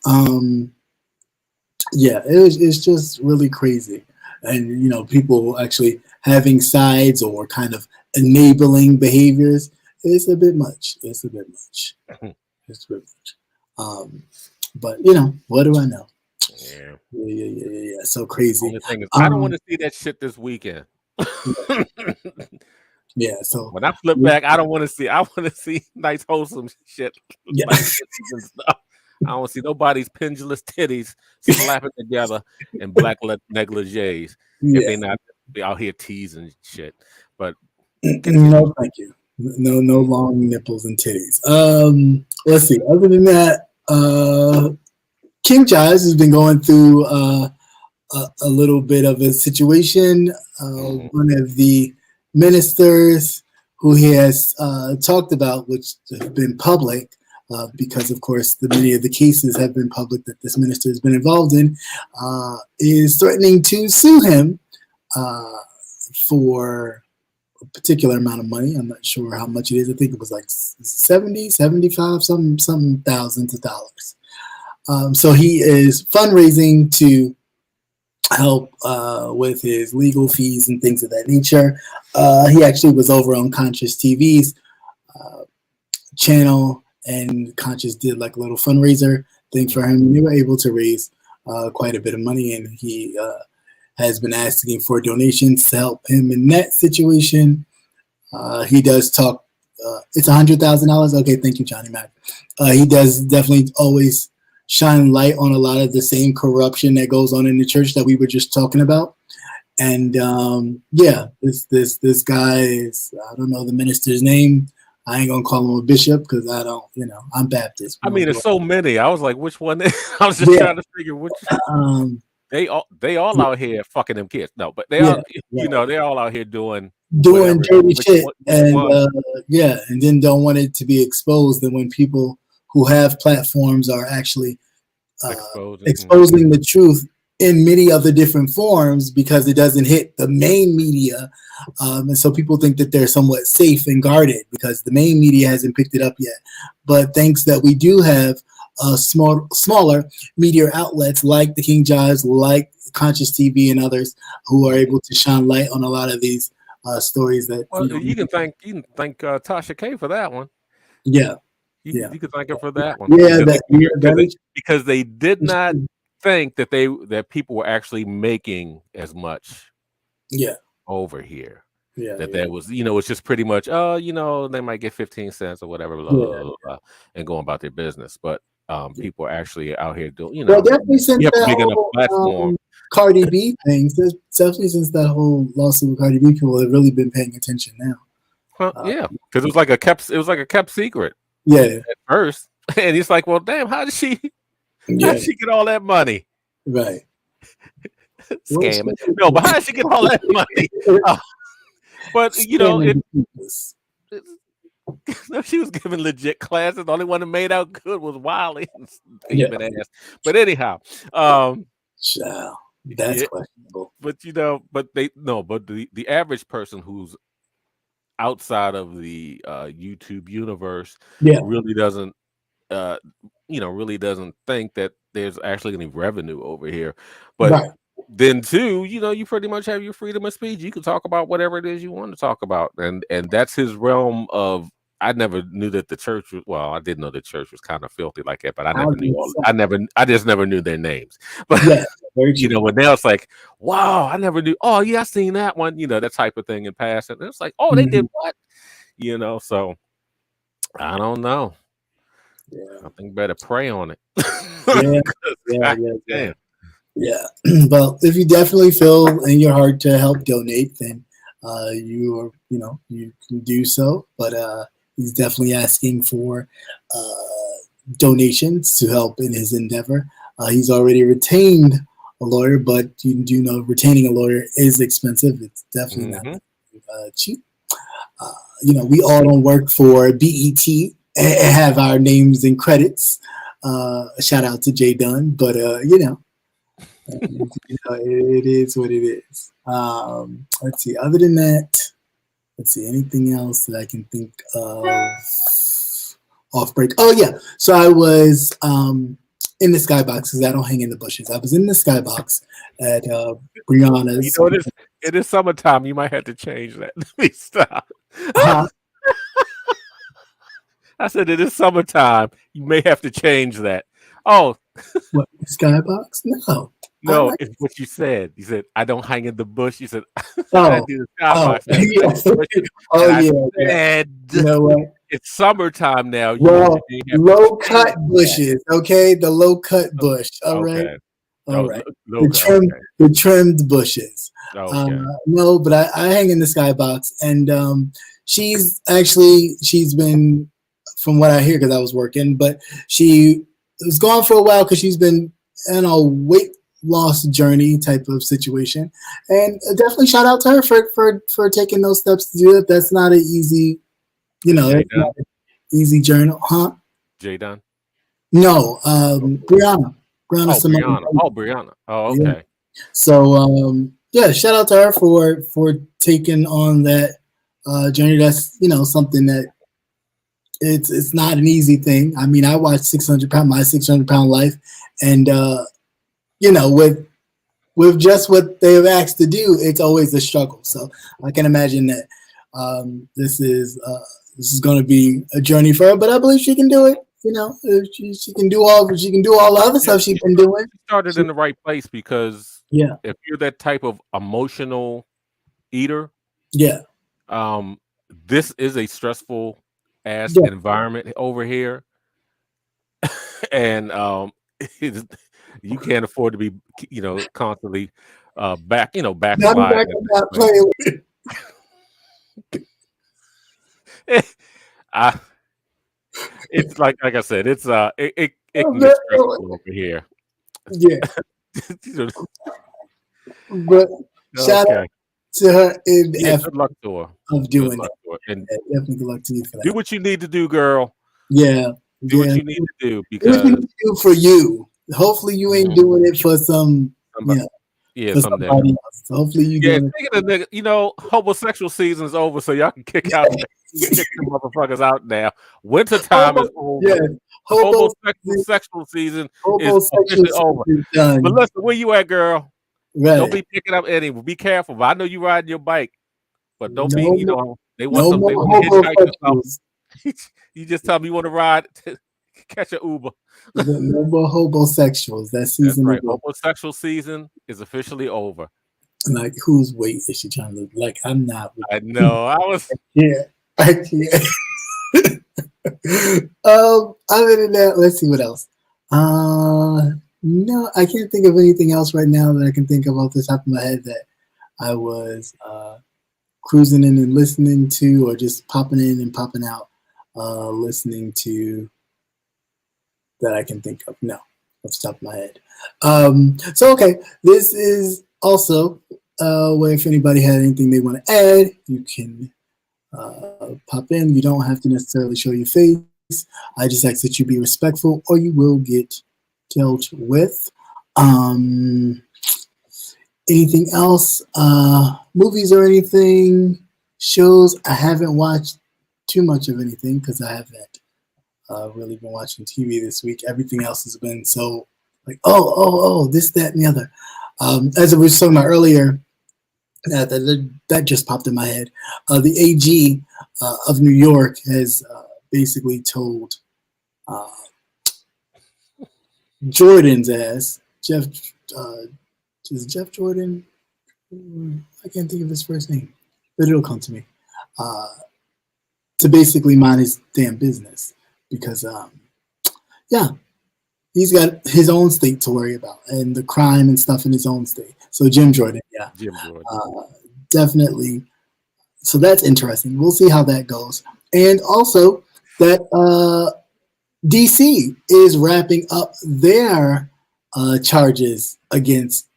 Yeah, it's just really crazy. And, people actually having sides or kind of enabling behaviors. It's a bit much. But, what do I know? Yeah. So crazy. The thing is, I don't want to see that shit this weekend. Yeah. So when I flip back, I don't want to see. I want to see nice, wholesome shit. Yeah. Like and stuff. I don't see nobody's pendulous titties slapping together in black negligees. If they not be out here teasing shit. But no, thank you. No long nipples and titties. Let's see. Other than that, King Jives has been going through a little bit of a situation. One of the ministers who he has talked about, which have been public, because of course many of the cases have been public that this minister has been involved in, is threatening to sue him for a particular amount of money. I'm not sure how much it is. I think it was like 70, 75, some thousands of dollars. So he is fundraising to help with his legal fees and things of that nature. He actually was over on Conscious TV's channel, and Conscious did like a little fundraiser thing for him. They were able to raise quite a bit of money, and he has been asking for donations to help him in that situation. He does talk. It's $100,000. Okay, thank you, Johnny Mac. He does definitely always shine light on a lot of the same corruption that goes on in the church that we were just talking about. And yeah, this guy is, I don't know the minister's name. I ain't gonna call him a bishop because I don't, I'm Baptist. I mean, there's so many. I was like, which one? I was just trying to figure which. They all out here fucking them kids. No, but they all, they're all out here doing dirty shit, and and then don't want it to be exposed. And when people who have platforms are actually exposing the truth in many other different forms, because it doesn't hit the main media, and so people think that they're somewhat safe and guarded because the main media hasn't picked it up yet. But thanks that we do have smaller media outlets like the King Jaws, like Conscious TV, and others who are able to shine light on a lot of these stories. That you can thank Tasha K for that one. Yeah. You could thank her for that one. Yeah, because they did not think that people were actually making as much. Yeah. Over here. Yeah. That was, it's just pretty much, they might get 15 cents or whatever, blah, and going about their business. But people are actually out here doing, well, definitely since that whole platform. Cardi B thing, especially since that whole lawsuit with Cardi B, people have really been paying attention now. Yeah, because it was like a kept secret. Yeah, at first, and he's like, "Well, damn, how did she get all that money?" Right. Scamming. No, but how did she get all that money? But she was giving legit classes. The only one that made out good was Wiley. But anyhow, that's questionable. But the average person who's outside of the YouTube universe really doesn't think that there's actually any revenue over here. But then too, you pretty much have your freedom of speech. You can talk about whatever it is you want to talk about, and that's his realm of. I never knew that the church was. Well, I did know the church was kind of filthy like that, but I never knew. I just never knew their names. But when now it's like, wow, I never knew. Oh yeah, I seen that one. That type of thing in passing. And it's like, oh, they did what? So I don't know. Yeah. I think better pray on it. Yeah. Well, if you definitely feel in your heart to help donate, then you can do so. But he's definitely asking for donations to help in his endeavor. He's already retained a lawyer, but you do know retaining a lawyer is expensive. It's definitely not cheap. We all don't work for BET and have our names and credits. Shout out to Jay Dunn, but it is what it is. Let's see. Other than that, anything else that I can think of off break. Oh yeah. So I was in the skybox because I don't hang in the bushes. I was in the skybox at Brianna's. It is summertime. You might have to change that. Let me stop. I said it is summertime. You may have to change that. Oh, what, skybox? No, it's what you said. You said I don't hang in the bush. You said I do the skybox. You know what? It's summertime now. Low cut bushes. Okay, the low cut bush. All right. The trimmed bushes. No, but I hang in the skybox, and she's been, from what I hear, because I was working, but she was gone for a while because she's been, lost journey type of situation. And definitely shout out to her for taking those steps to do it. That's not an easy, it's not an easy journey, huh? Jadon? No, Brianna. Brianna Simone. Brianna. Oh, Brianna. Oh, okay. Yeah. So yeah, shout out to her for taking on that journey. That's something that it's not an easy thing. I mean, I watched 600 pound my 600-pound life, and with just what they've asked to do, it's always a struggle. So I can imagine that this is going to be a journey for her, but I believe she can do it. She can do all the other stuff she's been doing. She started in the right place because if you're that type of emotional eater, this is a stressful ass environment over here, and you can't afford to be constantly backsliding. It's like I said, it's it can get stressful over here. Yeah. But shout out to her in the effort good luck to her. of doing it. And definitely good luck to you for that. Do what you need to do, girl. Yeah. Do what you need to do, because do what you need to do for you. Hopefully you ain't doing it for somebody else. Hopefully you speaking of nigga, homosexual season is over, so y'all can kick out kick the motherfuckers out now. Winter time is over. Yeah. Homosexual season is officially over. But listen, where you at, girl? Right. Don't be picking up any. Be careful. But I know you riding your bike, but don't be. They want some. They want to hitchhike yourself. You just tell me you want to ride. Catch an Uber. No more homosexuals. That season. That's right. Homosexual season is officially over. Like, whose weight is she trying to look like? I'm not. I know. I was. Yeah. I can't. Other than that, let's see what else. No, I can't think of anything else right now that I can think of off the top of my head that I was cruising in and listening to, or just popping in and popping out, listening to, that I can think of. No, off the top of my head. So, okay, this is also where if anybody had anything they want to add, you can pop in. You don't have to necessarily show your face. I just ask that you be respectful, or you will get dealt with. Anything else? Movies or anything? Shows? I haven't watched too much of anything because I haven't really been watching TV this week. Everything else has been so like, this, that, and the other. As I was talking about earlier, that just popped in my head. The AG of New York has basically told Jordan's ass, Jeff Jordan? I can't think of his first name, but it'll come to me. To basically mind his damn business, because he's got his own state to worry about and the crime and stuff in his own state. So Jim Jordan, definitely. So that's interesting. We'll see how that goes. And also that DC is wrapping up their charges against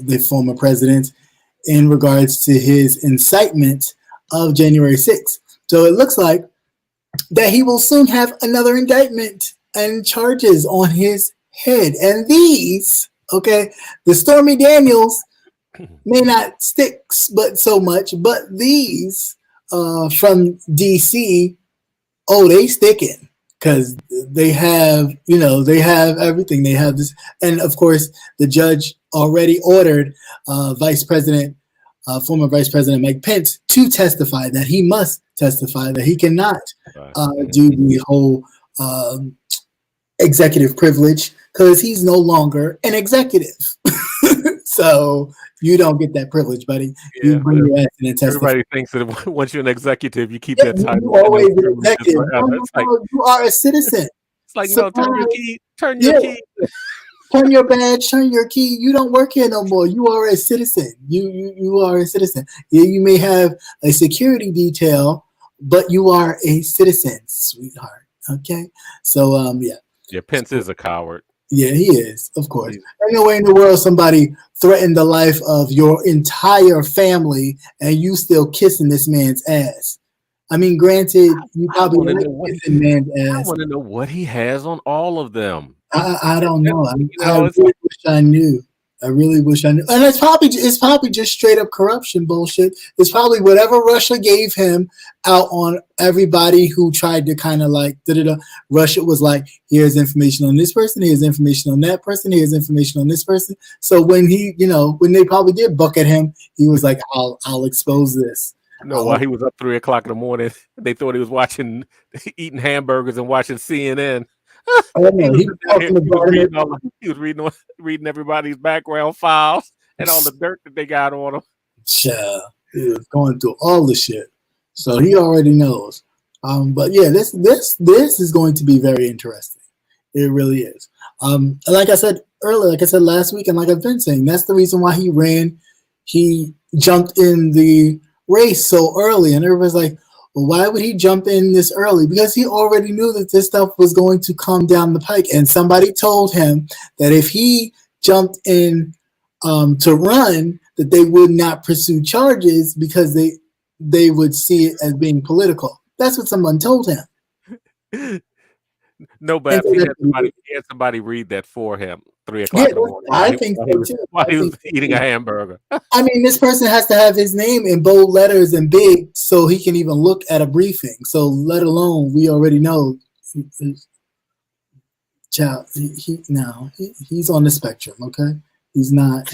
the former president in regards to his incitement of January 6th. So it looks like that he will soon have another indictment and charges on his head. And these, the Stormy Daniels may not stick but so much, but these from DC, they sticking. Because they have everything. They have this, and of course, the judge already ordered former Vice President Mike Pence to testify, that he must testify, that he cannot do the whole executive privilege, because he's no longer an executive. So you don't get that privilege, buddy. Yeah, you bring your ass in and testify. Everybody thinks that once you're an executive, you keep that title. You always an executive. You are a citizen. It's like, no, turn your key. Turn your key. Turn your badge. Turn your key. You don't work here no more. You are a citizen. You are a citizen. Yeah, you may have a security detail, but you are a citizen, sweetheart. Okay. So Yeah, Pence is a coward. Yeah, he is, of course. He's, Ain't no way in the world somebody threatened the life of your entire family and you still kissing this man's ass. I mean, granted, you I probably want to like know what kissing man's I ass. want to know what he has on all of them. I don't know. You I know, it's really like, wish I knew. I really wish I knew. And it's probably just straight up corruption bullshit. It's probably whatever Russia gave him out on everybody who tried to kind of like da-da-da. Russia was like, here's information on this person, here's information on that person, here's information on this person. So when he, when they probably did buck at him, he was like, I'll expose this. no, while he was up 3 o'clock in the morning, they thought he was eating hamburgers and watching CNN. He was reading everybody's background files and all the dirt that they got on him. Child, he was going through all the shit, so he already knows. But yeah, this is going to be very interesting. It really is. Like I said earlier, like I said last week, and like I've been saying, that's the reason why he ran. He jumped in the race so early, and everybody's like, well, why would he jump in this early? Because he already knew that this stuff was going to come down the pike. And somebody told him that if he jumped in to run, that they would not pursue charges because they would see it as being political. That's what someone told him. No, Babs, he had somebody read that for him 3 o'clock in the morning. I think so too. While he was eating a hamburger. I mean, this person has to have his name in bold letters and big so he can even look at a briefing. So let alone we already know. Child, he's on the spectrum. Okay, he's not.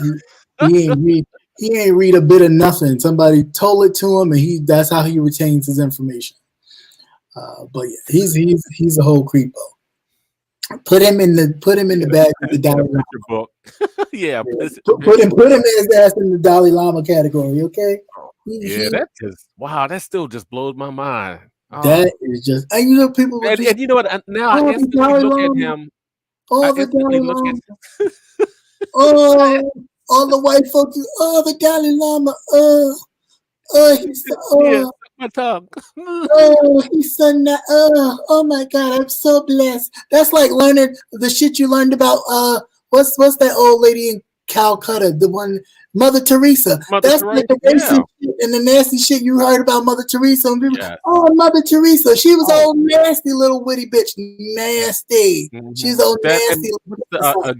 He ain't read a bit of nothing. Somebody told it to him, and that's how he retains his information. But yeah, he's a whole creepo. Put him in the bag of the Dalai Lama book. Yeah, put him his ass in the Dalai Lama category. Okay. That still just blows my mind. That is just, and people. And you know what? Now I instantly look at him. All the white folks. The Dalai Lama. My tongue. He's so nice. Oh my God, I'm so blessed. That's like learning the shit you learned about what's that old lady in Calcutta, the one Mother Teresa. That's like the racist shit and the nasty shit you heard about Mother Teresa. And people, Mother Teresa, she was old nasty little witty bitch, nasty. Mm-hmm. She's old nasty.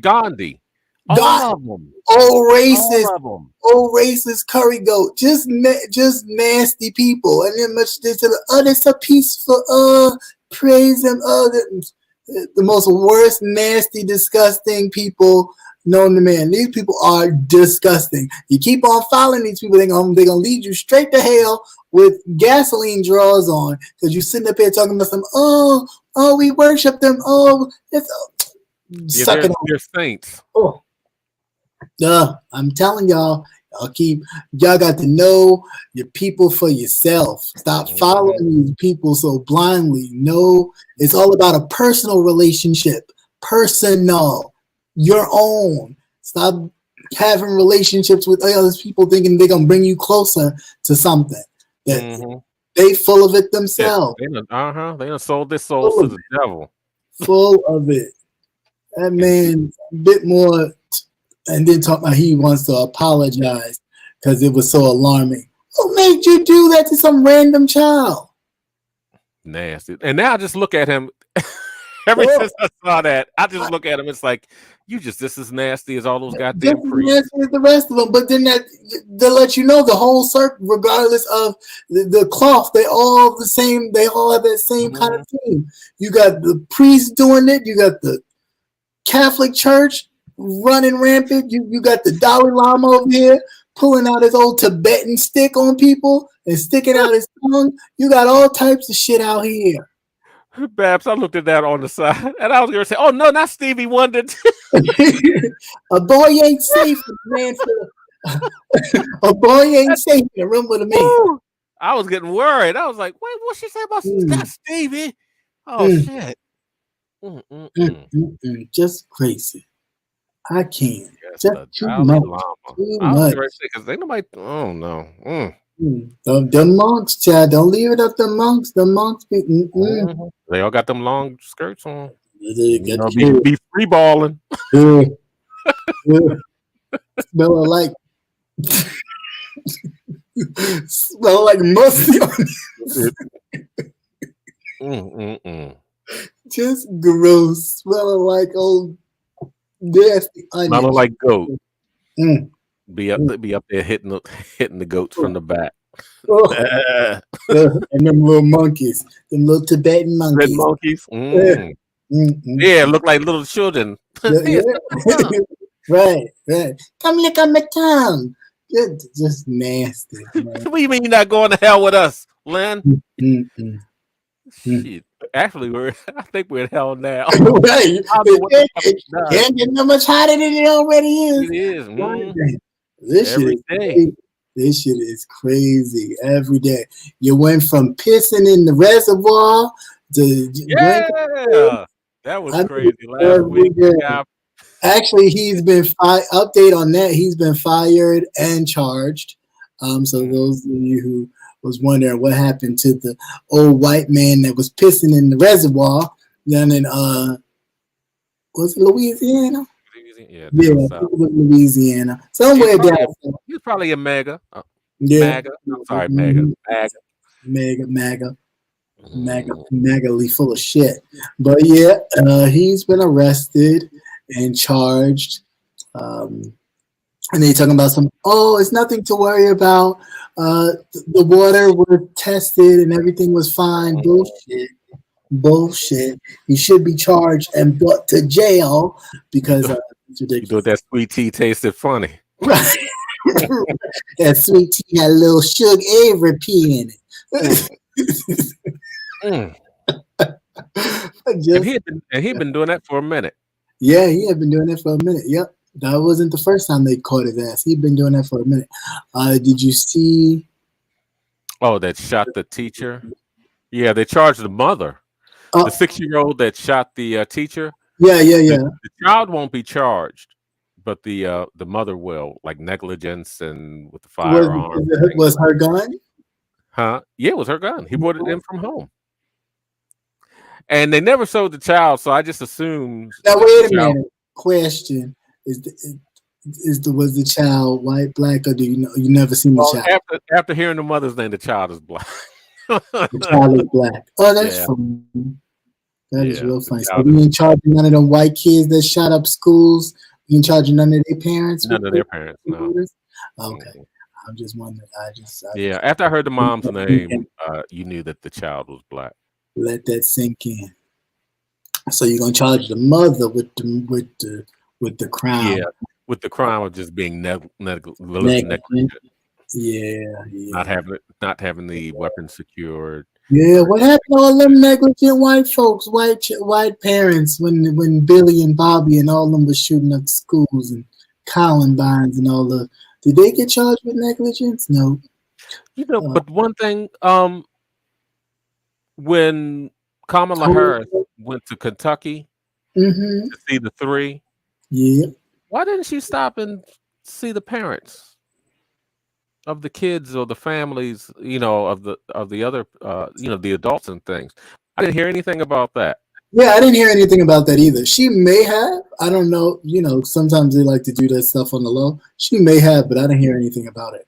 Gandhi. Old racist curry goat, just nasty people, and then much they said, that's so peaceful. Praise them. The most worst, nasty, disgusting people known to man. These people are disgusting. You keep on following these people, they're gonna lead you straight to hell with gasoline draws on because you sitting up here talking about some. We worship them. They're saints. I'm telling y'all got to know your people for yourself. Stop following these people so blindly. No, it's all about a personal relationship. Personal. Your own. Stop having relationships with other people thinking they're gonna bring you closer to something. They full of it themselves. They done sold their souls to the devil. Full of it. That man a bit more. And then talk about he wants to apologize because it was so alarming. Who made you do that to some random child? Nasty. And now I just look at him. Ever since I saw that, I just look at him. It's like you just as nasty as all those goddamn priests. Nasty as the rest of them. But then they let you know the whole circle, regardless of the cloth, they all the same. They all have that same kind of theme. You got the priests doing it. You got the Catholic Church running rampant. You got the Dalai Lama over here pulling out his old Tibetan stick on people and sticking out his tongue. You got all types of shit out here. Babs, I looked at that on the side and I was gonna say, oh no, not Stevie Wonder. A boy ain't safe in a man a boy ain't safe in a room with a man. I was getting worried. I was like, wait, what's she say about not Stevie? Oh shit. Just crazy. I can't. Just too much. Too much. Because they nobody. Oh no. The monks, Chad. Don't leave it up to monks. The monks. They all got them long skirts on. Be free balling. Smelling like musty onions. Just gross. Smelling like old nasty onions. Smelling like goat. Be up there hitting the goats from the back. And them little monkeys, them little Tibetan monkeys. Red monkeys. Yeah, look like little children. Right. Come lick on my tongue. Just nasty. What do you mean you're not going to hell with us, Lynn? Shit. Actually, I think we're in hell now. Right. Can't get no much hotter than it already is. It is. This shit is crazy every day. You went from pissing in the reservoir to that was crazy last week. Actually, he's been update on that. He's been fired and charged. So those of you who was wondering what happened to the old white man that was pissing in the reservoir down in was it Louisiana? Yeah, Louisiana. Somewhere down there. He's probably a MAGA. MAGA. I'm sorry, MAGA. MAGA full of shit. But yeah, he's been arrested and charged. And they talking about it's nothing to worry about. The water was tested and everything was fine. Bullshit. He should be charged and brought to jail because it's ridiculous. You thought that sweet tea tasted funny. Right. That sweet tea had a little sugar Avery pea in it. And he'd been doing that for a minute. Yeah, he had been doing that for a minute. Yep. That wasn't the first time they caught his ass. He'd been doing that for a minute. Did you see? Oh, that shot the teacher? Yeah, they charged the mother. The 6-year-old that shot the teacher. Yeah. The child won't be charged, but the mother will, like negligence and with the firearm. Was her gun? Huh? Yeah, it was her gun. He brought it in from home. And they never showed the child, so I just assumed. Now wait a minute. Question: was the child white, black, or do you never seen the child? After hearing the mother's name, the child is black. The child is black. Oh, that's funny. That is real funny. So we ain't charging none of them white kids that shot up schools. We ain't charging none of their parents. None of their parents. No. Okay. I'm just wondering. After I heard the mom's name, you knew that the child was black. Let that sink in. So you're gonna charge the mother with the crime? Yeah, with the crime of just being negligent. Yeah. Not having the weapon secured. Yeah, what happened to all them negligent white folks, white parents when Billy and Bobby and all them was shooting up schools and Columbines and all the? Did they get charged with negligence? No. But one thing, when Kamala Harris went to Kentucky to see the 3, why didn't she stop and see the parents of the kids or the families, of the other, the adults and things? I didn't hear anything about that. Yeah, I didn't hear anything about that either. She may have. I don't know. Sometimes they like to do that stuff on the low. She may have, but I didn't hear anything about it.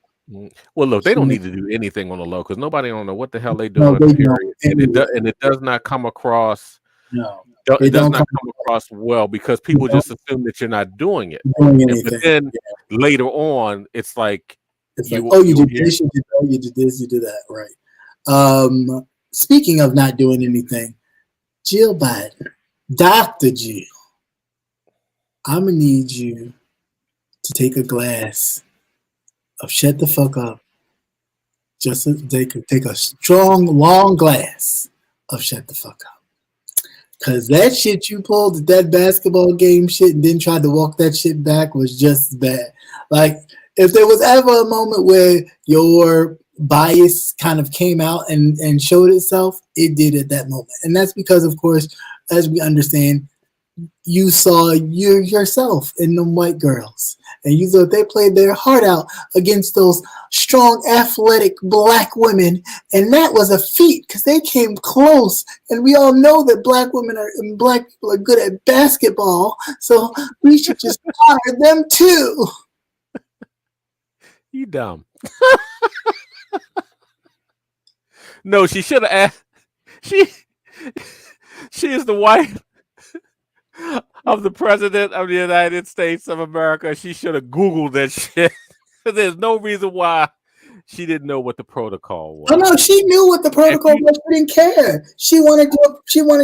Well, look, they don't need to do anything on the low because nobody don't know what the hell they doing. And it does not come across. No, it does not come across well because people just assume that you're not doing it. But then later on, it's like, you did this, you did this, you did that, right? Speaking of not doing anything, Jill Biden, Dr. Jill, I'm gonna need you to take a glass of shut the fuck up. Just take a strong, long glass of shut the fuck up. Cause that shit you pulled at that basketball game shit and then tried to walk that shit back was just as bad. Like, if there was ever a moment where your bias kind of came out and showed itself, it did at that moment. And that's because, of course, as we understand, you saw yourself in them white girls. And you thought they played their heart out against those strong, athletic black women. And that was a feat because they came close. And we all know that black women and black people are good at basketball. So we should just honor them too. You dumb. No, she should have asked. She is the wife of the president of the United States of America. She should have Googled that shit. There's no reason why she didn't know what the protocol was. Oh no, she knew what the protocol was. She didn't care. She wanted to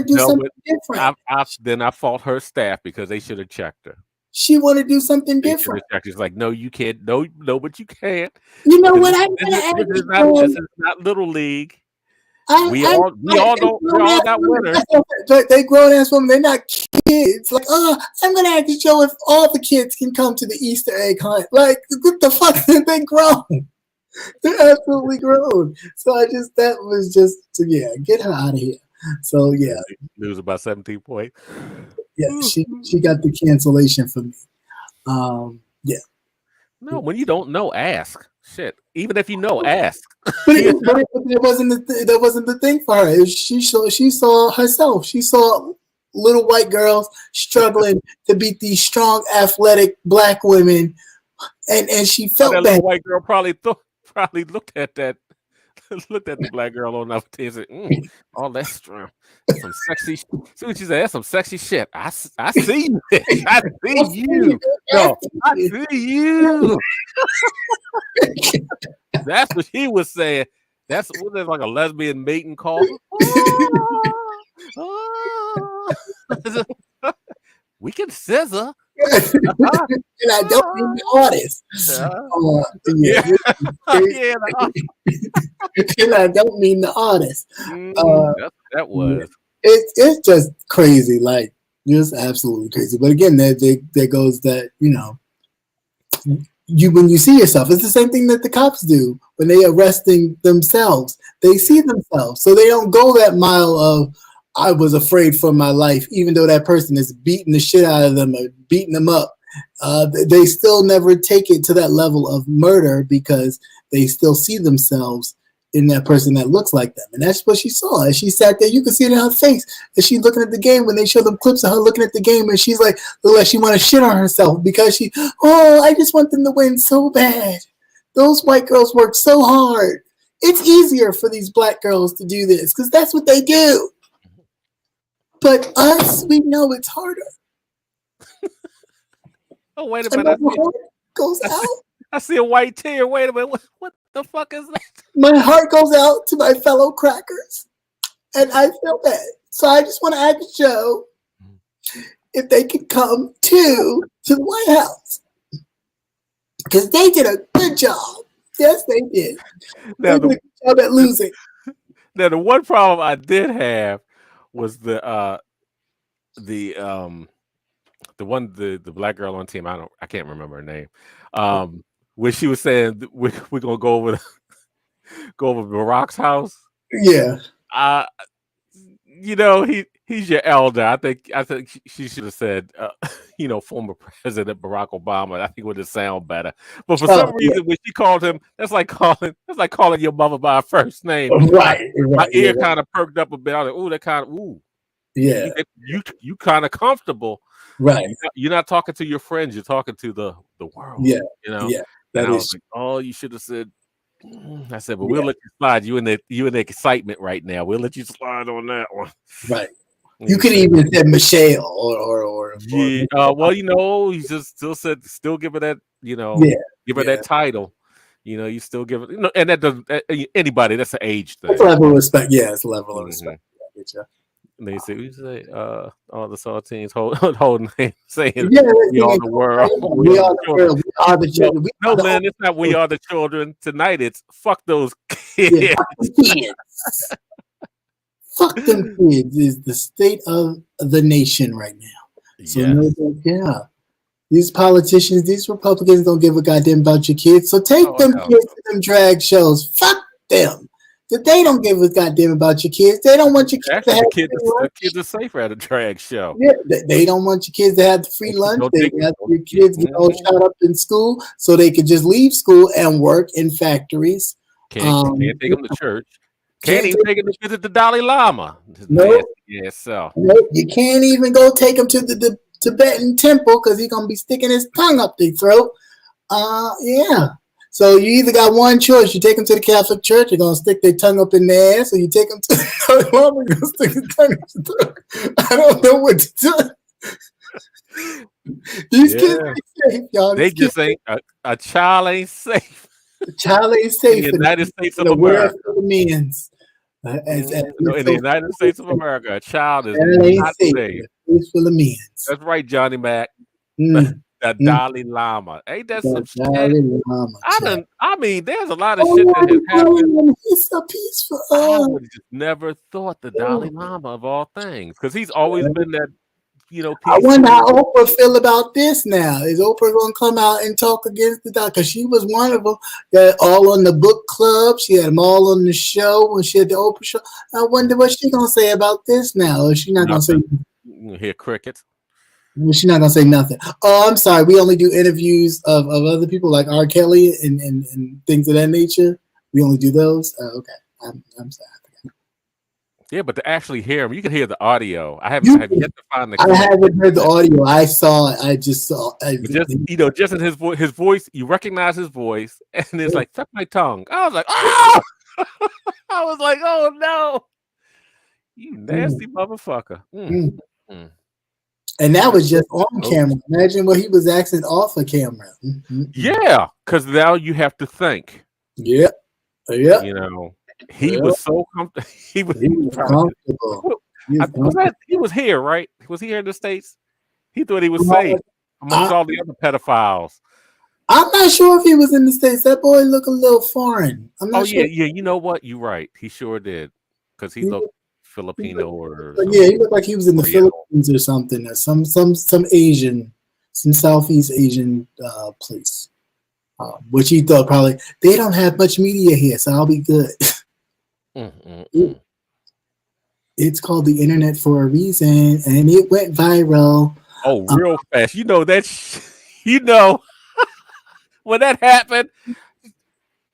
do something different. Then I fault her staff because they should have checked her. She wanted to do something different. She's like, no, you can't. No, but you can't. You know what? This is not Little League. We all got winners. They grown ass women. They're not kids. Like, I'm gonna have to show if all the kids can come to the Easter egg hunt. Like, what the fuck? They grown. They're absolutely grown. So that was just get her out of here. So yeah, lose about 17 points. Yeah, she got the cancellation for me. Yeah. No, when you don't know, ask. Shit, even if you know, ask. But it wasn't the thing for her. She saw herself. She saw little white girls struggling to beat these strong, athletic black women, and she felt that. Little white girl probably looked at that. Looked at the black girl on that and said, all that strength. Some sexy. See what she said? That's some sexy shit. I see you. I see you. No, I see you. That's what she was saying. That's like a lesbian mating call. We can scissor. And I don't mean the artist. And I don't mean the artist. That was. It's just crazy, like just absolutely crazy. But again, there goes that when you see yourself, it's the same thing that the cops do when they arresting themselves. They see themselves, so they don't go that mile of I was afraid for my life, even though that person is beating the shit out of them or beating them up. They still never take it to that level of murder because they still see themselves in that person that looks like them. And that's what she saw. As she sat there, you could see it in her face. As she's looking at the game, when they show them clips of her looking at the game, and she's like she want to shit on herself because I just want them to win so bad. Those white girls work so hard. It's easier for these black girls to do this because that's what they do. But us, we know it's harder. Oh, wait a minute. Goes out. I see a white tear. Wait a minute. What the fuck is that? My heart goes out to my fellow crackers. And I feel bad. So I just want to ask Joe if they could come to the White House. Because they did a good job. Yes, they did. They did a good job at losing. Now, the one problem I did have was the black girl on team. I can't remember her name. When she was saying we're gonna go over Barack's house. Yeah. He's your elder. I think she should have said former President Barack Obama. I think it would have sounded better. But for some reason when she called him, that's like calling your mother by her first name. Right. My ear kind of perked up a bit. I was like, that kind of yeah. You kind of comfortable. Right. You're not talking to your friends, you're talking to the world. Yeah. Yeah. That and is. I was like, you should have said. I said, but we'll let you slide. You in the excitement right now. We'll let you slide on that one. Right. You could even say Michelle or yeah. Well, you just still give her that, give her that title. You still give it, and that doesn't anybody. That's an age thing. It's a level of respect. Yeah, it's a level of respect. And they say, all the saltines holding saying, we are the world. We are the world. We are the children. No, man, it's not we are the children. Tonight it's fuck those kids. Yeah, fuck them kids is the state of the nation right now. So these politicians, these Republicans don't give a goddamn about your kids. So take them kids to them drag shows. Fuck them. that they don't give a goddamn about your kids. They don't want your kids to Actually, have the kids are safer at a drag show. Yeah, they don't want your kids to have the free lunch. They have your kids get all shot up in school so they could just leave school and work in factories. Can't take them to church. Can't even take them to visit the Dalai Lama. Nope. So. Nope. You can't even go take them to the Tibetan temple because he's gonna be sticking his tongue up their throat. Yeah. So you either got one choice. You take them to the Catholic Church, they're going to stick their tongue up in their ass, or you take them to the Mama, they're going to stick their tongue up their throat. I don't know what to do. These kids ain't safe, y'all. They just ain't, a child ain't safe. A child ain't safe in the United States of America. In the United States of America, a child is not safe. It's full of men. That's right, Johnny Mac. The Dalai Lama. Ain't that some shit? I mean, there's a lot of shit that has happened. He's so peaceful. I would just never thought the Dalai Lama of all things. Because he's always been that, peaceful. I wonder how Oprah feel about this now. Is Oprah going to come out and talk against the Dalai? Because she was one of them that all on the book club. She had them all on the show when she had the Oprah show. I wonder what she's going to say about this now. Or she not going to say? You hear crickets. Well, she's not gonna say nothing. Oh, I'm sorry. We only do interviews of other people like R. Kelly and things of that nature. We only do those. Okay, I'm sorry. Yeah, but to actually hear him, you can hear the audio. I have yet to find the. I haven't heard the audio. I saw it. I just saw. Just in his voice, you recognize his voice, and it's like suck my tongue. I was like, oh, I was like, oh no, you nasty motherfucker. And that was just on camera. Imagine what he was asking off of camera. Yeah, because now you have to think. Yeah. He was so comfortable. He was comfortable. He was here, right? Was he here in the States? He thought he was safe amongst all the other pedophiles. I'm not sure if he was in the States. That boy looked a little foreign. I'm not sure. Yeah. You know what? You're right. He sure did. Because he looked Filipino or he looked like he was in the Philippines or something, or some Asian, some Southeast Asian place, which he thought probably they don't have much media here, so I'll be good. It's called the internet for a reason, and it went viral. Oh, real fast! When that happened,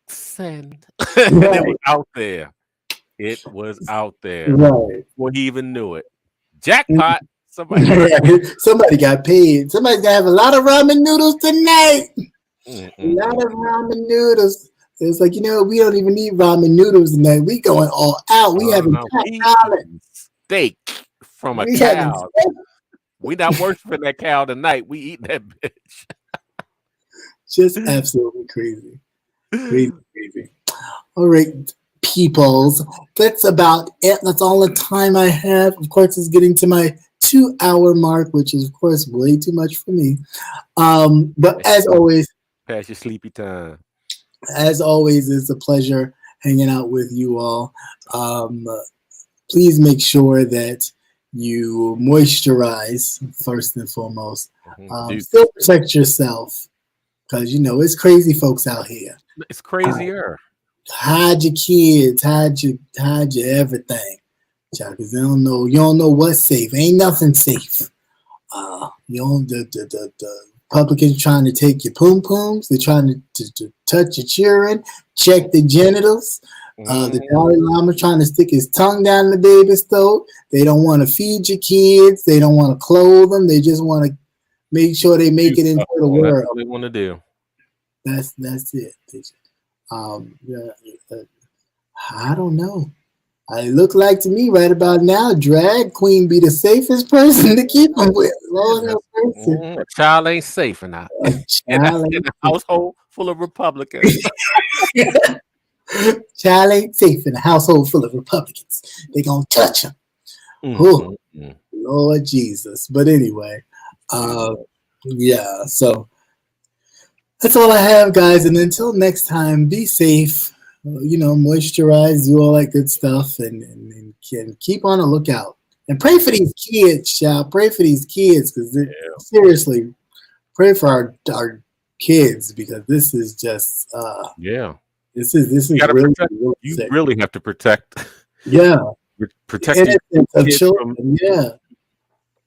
send. And it was out there. It was out there before he even knew it. Jackpot! Somebody got paid. Somebody's gonna have a lot of ramen noodles tonight. A lot of ramen noodles. It's like, we don't even need ramen noodles tonight. We going all out. We having steak from a cow. We not worshiping that cow tonight. We eating that bitch. Just absolutely crazy. Crazy. All right. Peoples, that's about it. That's all the time I have. Of course, it's getting to my 2-hour mark, which is, of course, way too much for me. But as always, past your sleepy time. As always, it's a pleasure hanging out with you all. Please make sure that you moisturize first and foremost. Still protect yourself because it's crazy folks out here. It's crazier. Hide your kids, hide your everything, because you don't know what's safe. Ain't nothing safe. The Republicans trying to take your poom pooms. They're trying to touch your children, check the genitals. The Dalai Lama trying to stick his tongue down the baby's throat. They don't want to feed your kids. They don't want to clothe them. They just want to make sure they make it into the world. That's all they want to do. That's it. I don't know. It look like to me right about now, drag queen be the safest person to keep them with. A child ain't safe in a household full of Republicans. Child ain't safe in a household full of Republicans. They gonna touch him. Lord Jesus. But anyway, so that's all I have, guys. And until next time, be safe. Moisturize, do all that good stuff, and keep on the lookout. And pray for these kids, child. Pray for these kids, because seriously, pray for our kids, because this is just This is You really, you sick. really have to protect. Yeah, protect innocence of children.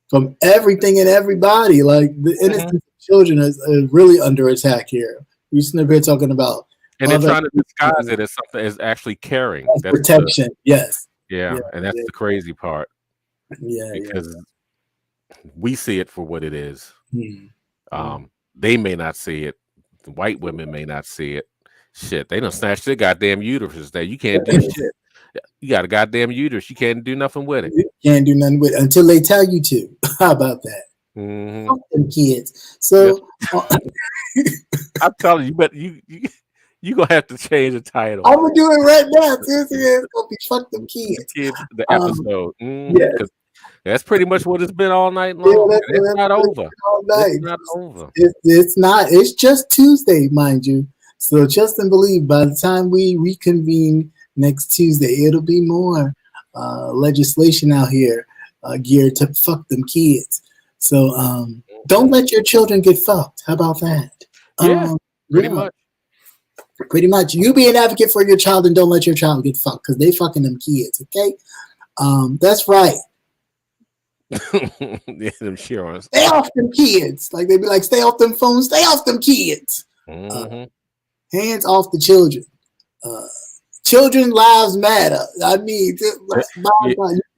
From everything and everybody. Like the innocence of children is really under attack here. We're sitting here talking about, and they're trying to disguise it as something as actually caring. That's protection. Yes. And that's the crazy part. Yeah, because we see it for what it is. Hmm. They may not see it. The white women may not see it. Shit, they done snatched their goddamn uteruses. That you can't do shit. You got a goddamn uterus. You can't do nothing with it. You can't do nothing with it until they tell you to. How about that? Fuck them kids. So I'm telling you, but you gonna have to change the title. I'm gonna do it right now. Seriously, it's gonna be fuck them kids. The episode. Because that's pretty much what it's been all night long. It's not over. It's not over. It's not. It's just Tuesday, mind you. So trust and believe. By the time we reconvene next Tuesday, it'll be more legislation out here geared to fuck them kids. So don't let your children get fucked. How about that? Pretty much. Pretty much. You be an advocate for your child and don't let your child get fucked because they fucking them kids. Okay, that's right. Them sure. Stay off them kids. Like they be like, stay off them phones. Stay off them kids. Hands off the children. Children lives matter. I mean,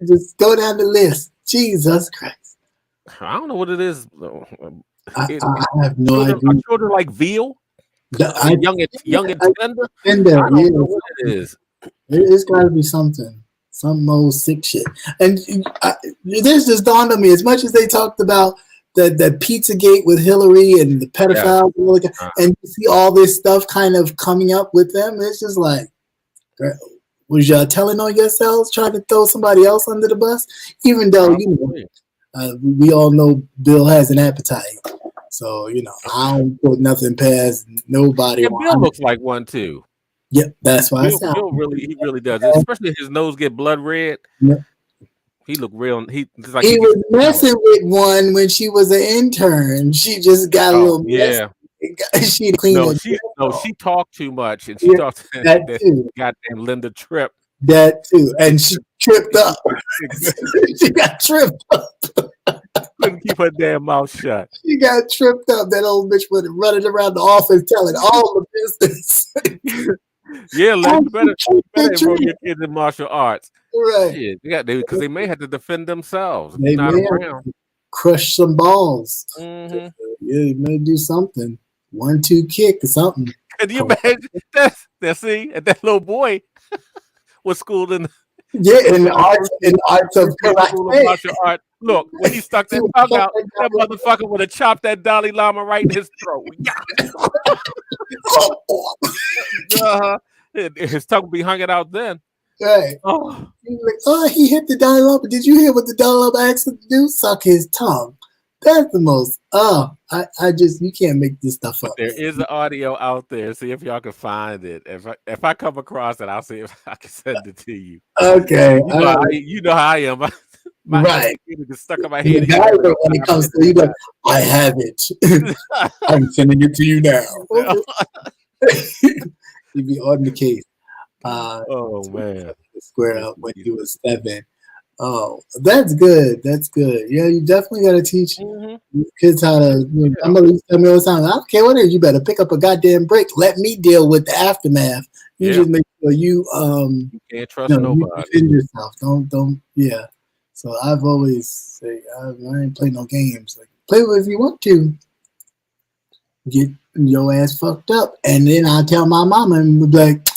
just go down the list. Jesus Christ. I don't know what it is. I have no idea. Are children like veal? Young and tender? I don't know what it is. It's got to be something. Some old sick shit. And this just dawned on me. As much as they talked about the Pizzagate with Hillary and the pedophiles, and you see all this stuff kind of coming up with them, it's just like, was y'all telling on yourselves, trying to throw somebody else under the bus? Even though, we all know Bill has an appetite. So, I don't put nothing past nobody. And Bill looks like one too. Yep, that's why Bill really does. Especially his nose get blood red. Yep. He looked real. He was messing with one when she was an intern. She just got a little messy. She cleaned she talked too much, and she talked to that goddamn Linda Tripp. That too, and she tripped up. She got tripped up. Couldn't keep her damn mouth shut. She got tripped up. That old bitch was running around the office telling all the business. Yeah, you better enroll your kids in martial arts. Right. Because they may have to defend themselves. They not may around. Crush some balls. Mm-hmm. You may do something. 1-2 kick or something. Can you imagine that? See, that little boy was schooled in. In the arts of martial art. Look, when he stuck that tongue out, that motherfucker would have chopped that Dalai Lama right in his throat. His tongue would be hanging out then. Right. He hit the Dalai Lama. Did you hear what the Dalai Lama asked him to do? Suck his tongue. That's the most. You can't make this stuff up. There is an audio out there. See if y'all can find it. If I come across it, I'll see if I can send it to you. Okay. You know how I am. Right. It's stuck in my head. When it comes to you, like, I have it. I'm sending it to you now. You'd be on the case. Oh man. Square up when you was 7. Oh, that's good. That's good. Yeah, you definitely got to teach kids how to. My mother used to tell me all the time, I don't care what it is, you better pick up a goddamn break. Let me deal with the aftermath. You just make sure you can't trust nobody. You defend yourself. Don't. Yeah. So I've always say I ain't play no games. Like play with if you want to. Get your ass fucked up, and then I'll tell my mama and be like,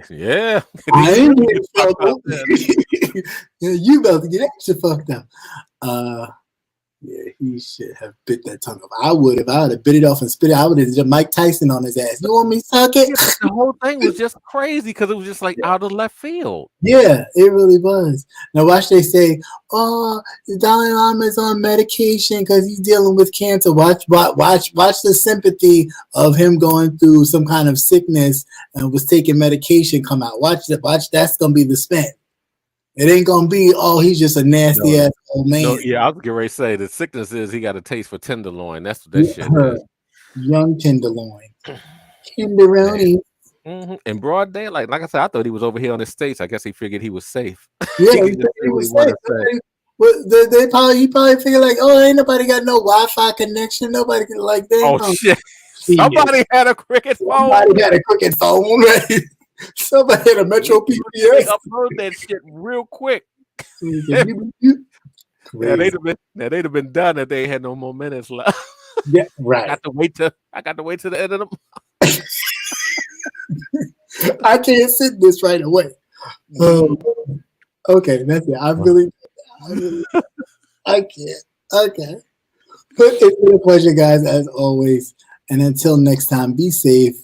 "Yeah, I ain't getting fucked up. You about to get extra fucked up." Yeah, he should have bit that tongue off. I would have bit it off and spit it. I would have just Mike Tyson on his ass. You want me to suck it? The whole thing was just crazy because it was just like out of left field. Yeah, it really was. Now watch they say, "Oh, the Dalai Lama is on medication because he's dealing with cancer." Watch the sympathy of him going through some kind of sickness and was taking medication come out. Watch that's gonna be the spin. It ain't gonna be, he's just a nasty ass old man. No, yeah, I was getting ready to say the sickness is he got a taste for tenderloin. That's what that shit is. Young tenderloin. Tenderoni. In broad daylight. Like I said, I thought he was over here on the States. I guess he figured he was safe. Yeah, He he could just say what he was wanted safe. to say. He probably figured like, oh, ain't nobody got no Wi-Fi connection. Nobody can like that. Oh No. shit! Somebody had a cricket phone. Somebody had a cricket phone, right? Somebody had a Metro They PPS. upload that shit real quick. Now they'd have been done if they had no more minutes left. Yeah, right. I got to wait till the end of the month. I can't sit this right away. Okay, that's it. I can't. Okay. But it's been a pleasure, guys, as always. And until next time, be safe.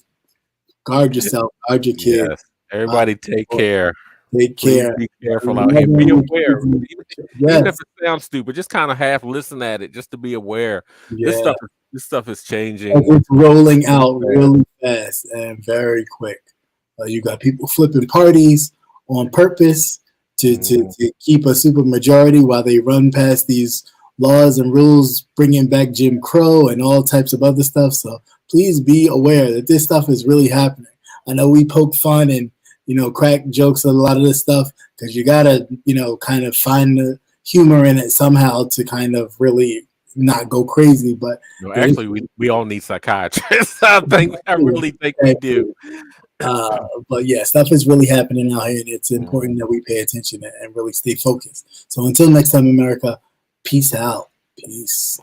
Guard yourself. Guard your kids. Yes. Everybody take care. Take care. Please be careful out here. Be aware. Even if it sounds stupid, just kind of half listen at it just to be aware. Yeah. This stuff is changing. It's rolling out really fast and very quick. You got people flipping parties on purpose to keep a super majority while they run past these laws and rules, bringing back Jim Crow and all types of other stuff. So please be aware that this stuff is really happening. I know we poke fun and, crack jokes at a lot of this stuff because you got to, kind of find the humor in it somehow to kind of really not go crazy. But actually, we all need psychiatrists. I really think we do. But yeah, stuff is really happening out here, and it's important that we pay attention and really stay focused. So until next time, America, peace out. Peace.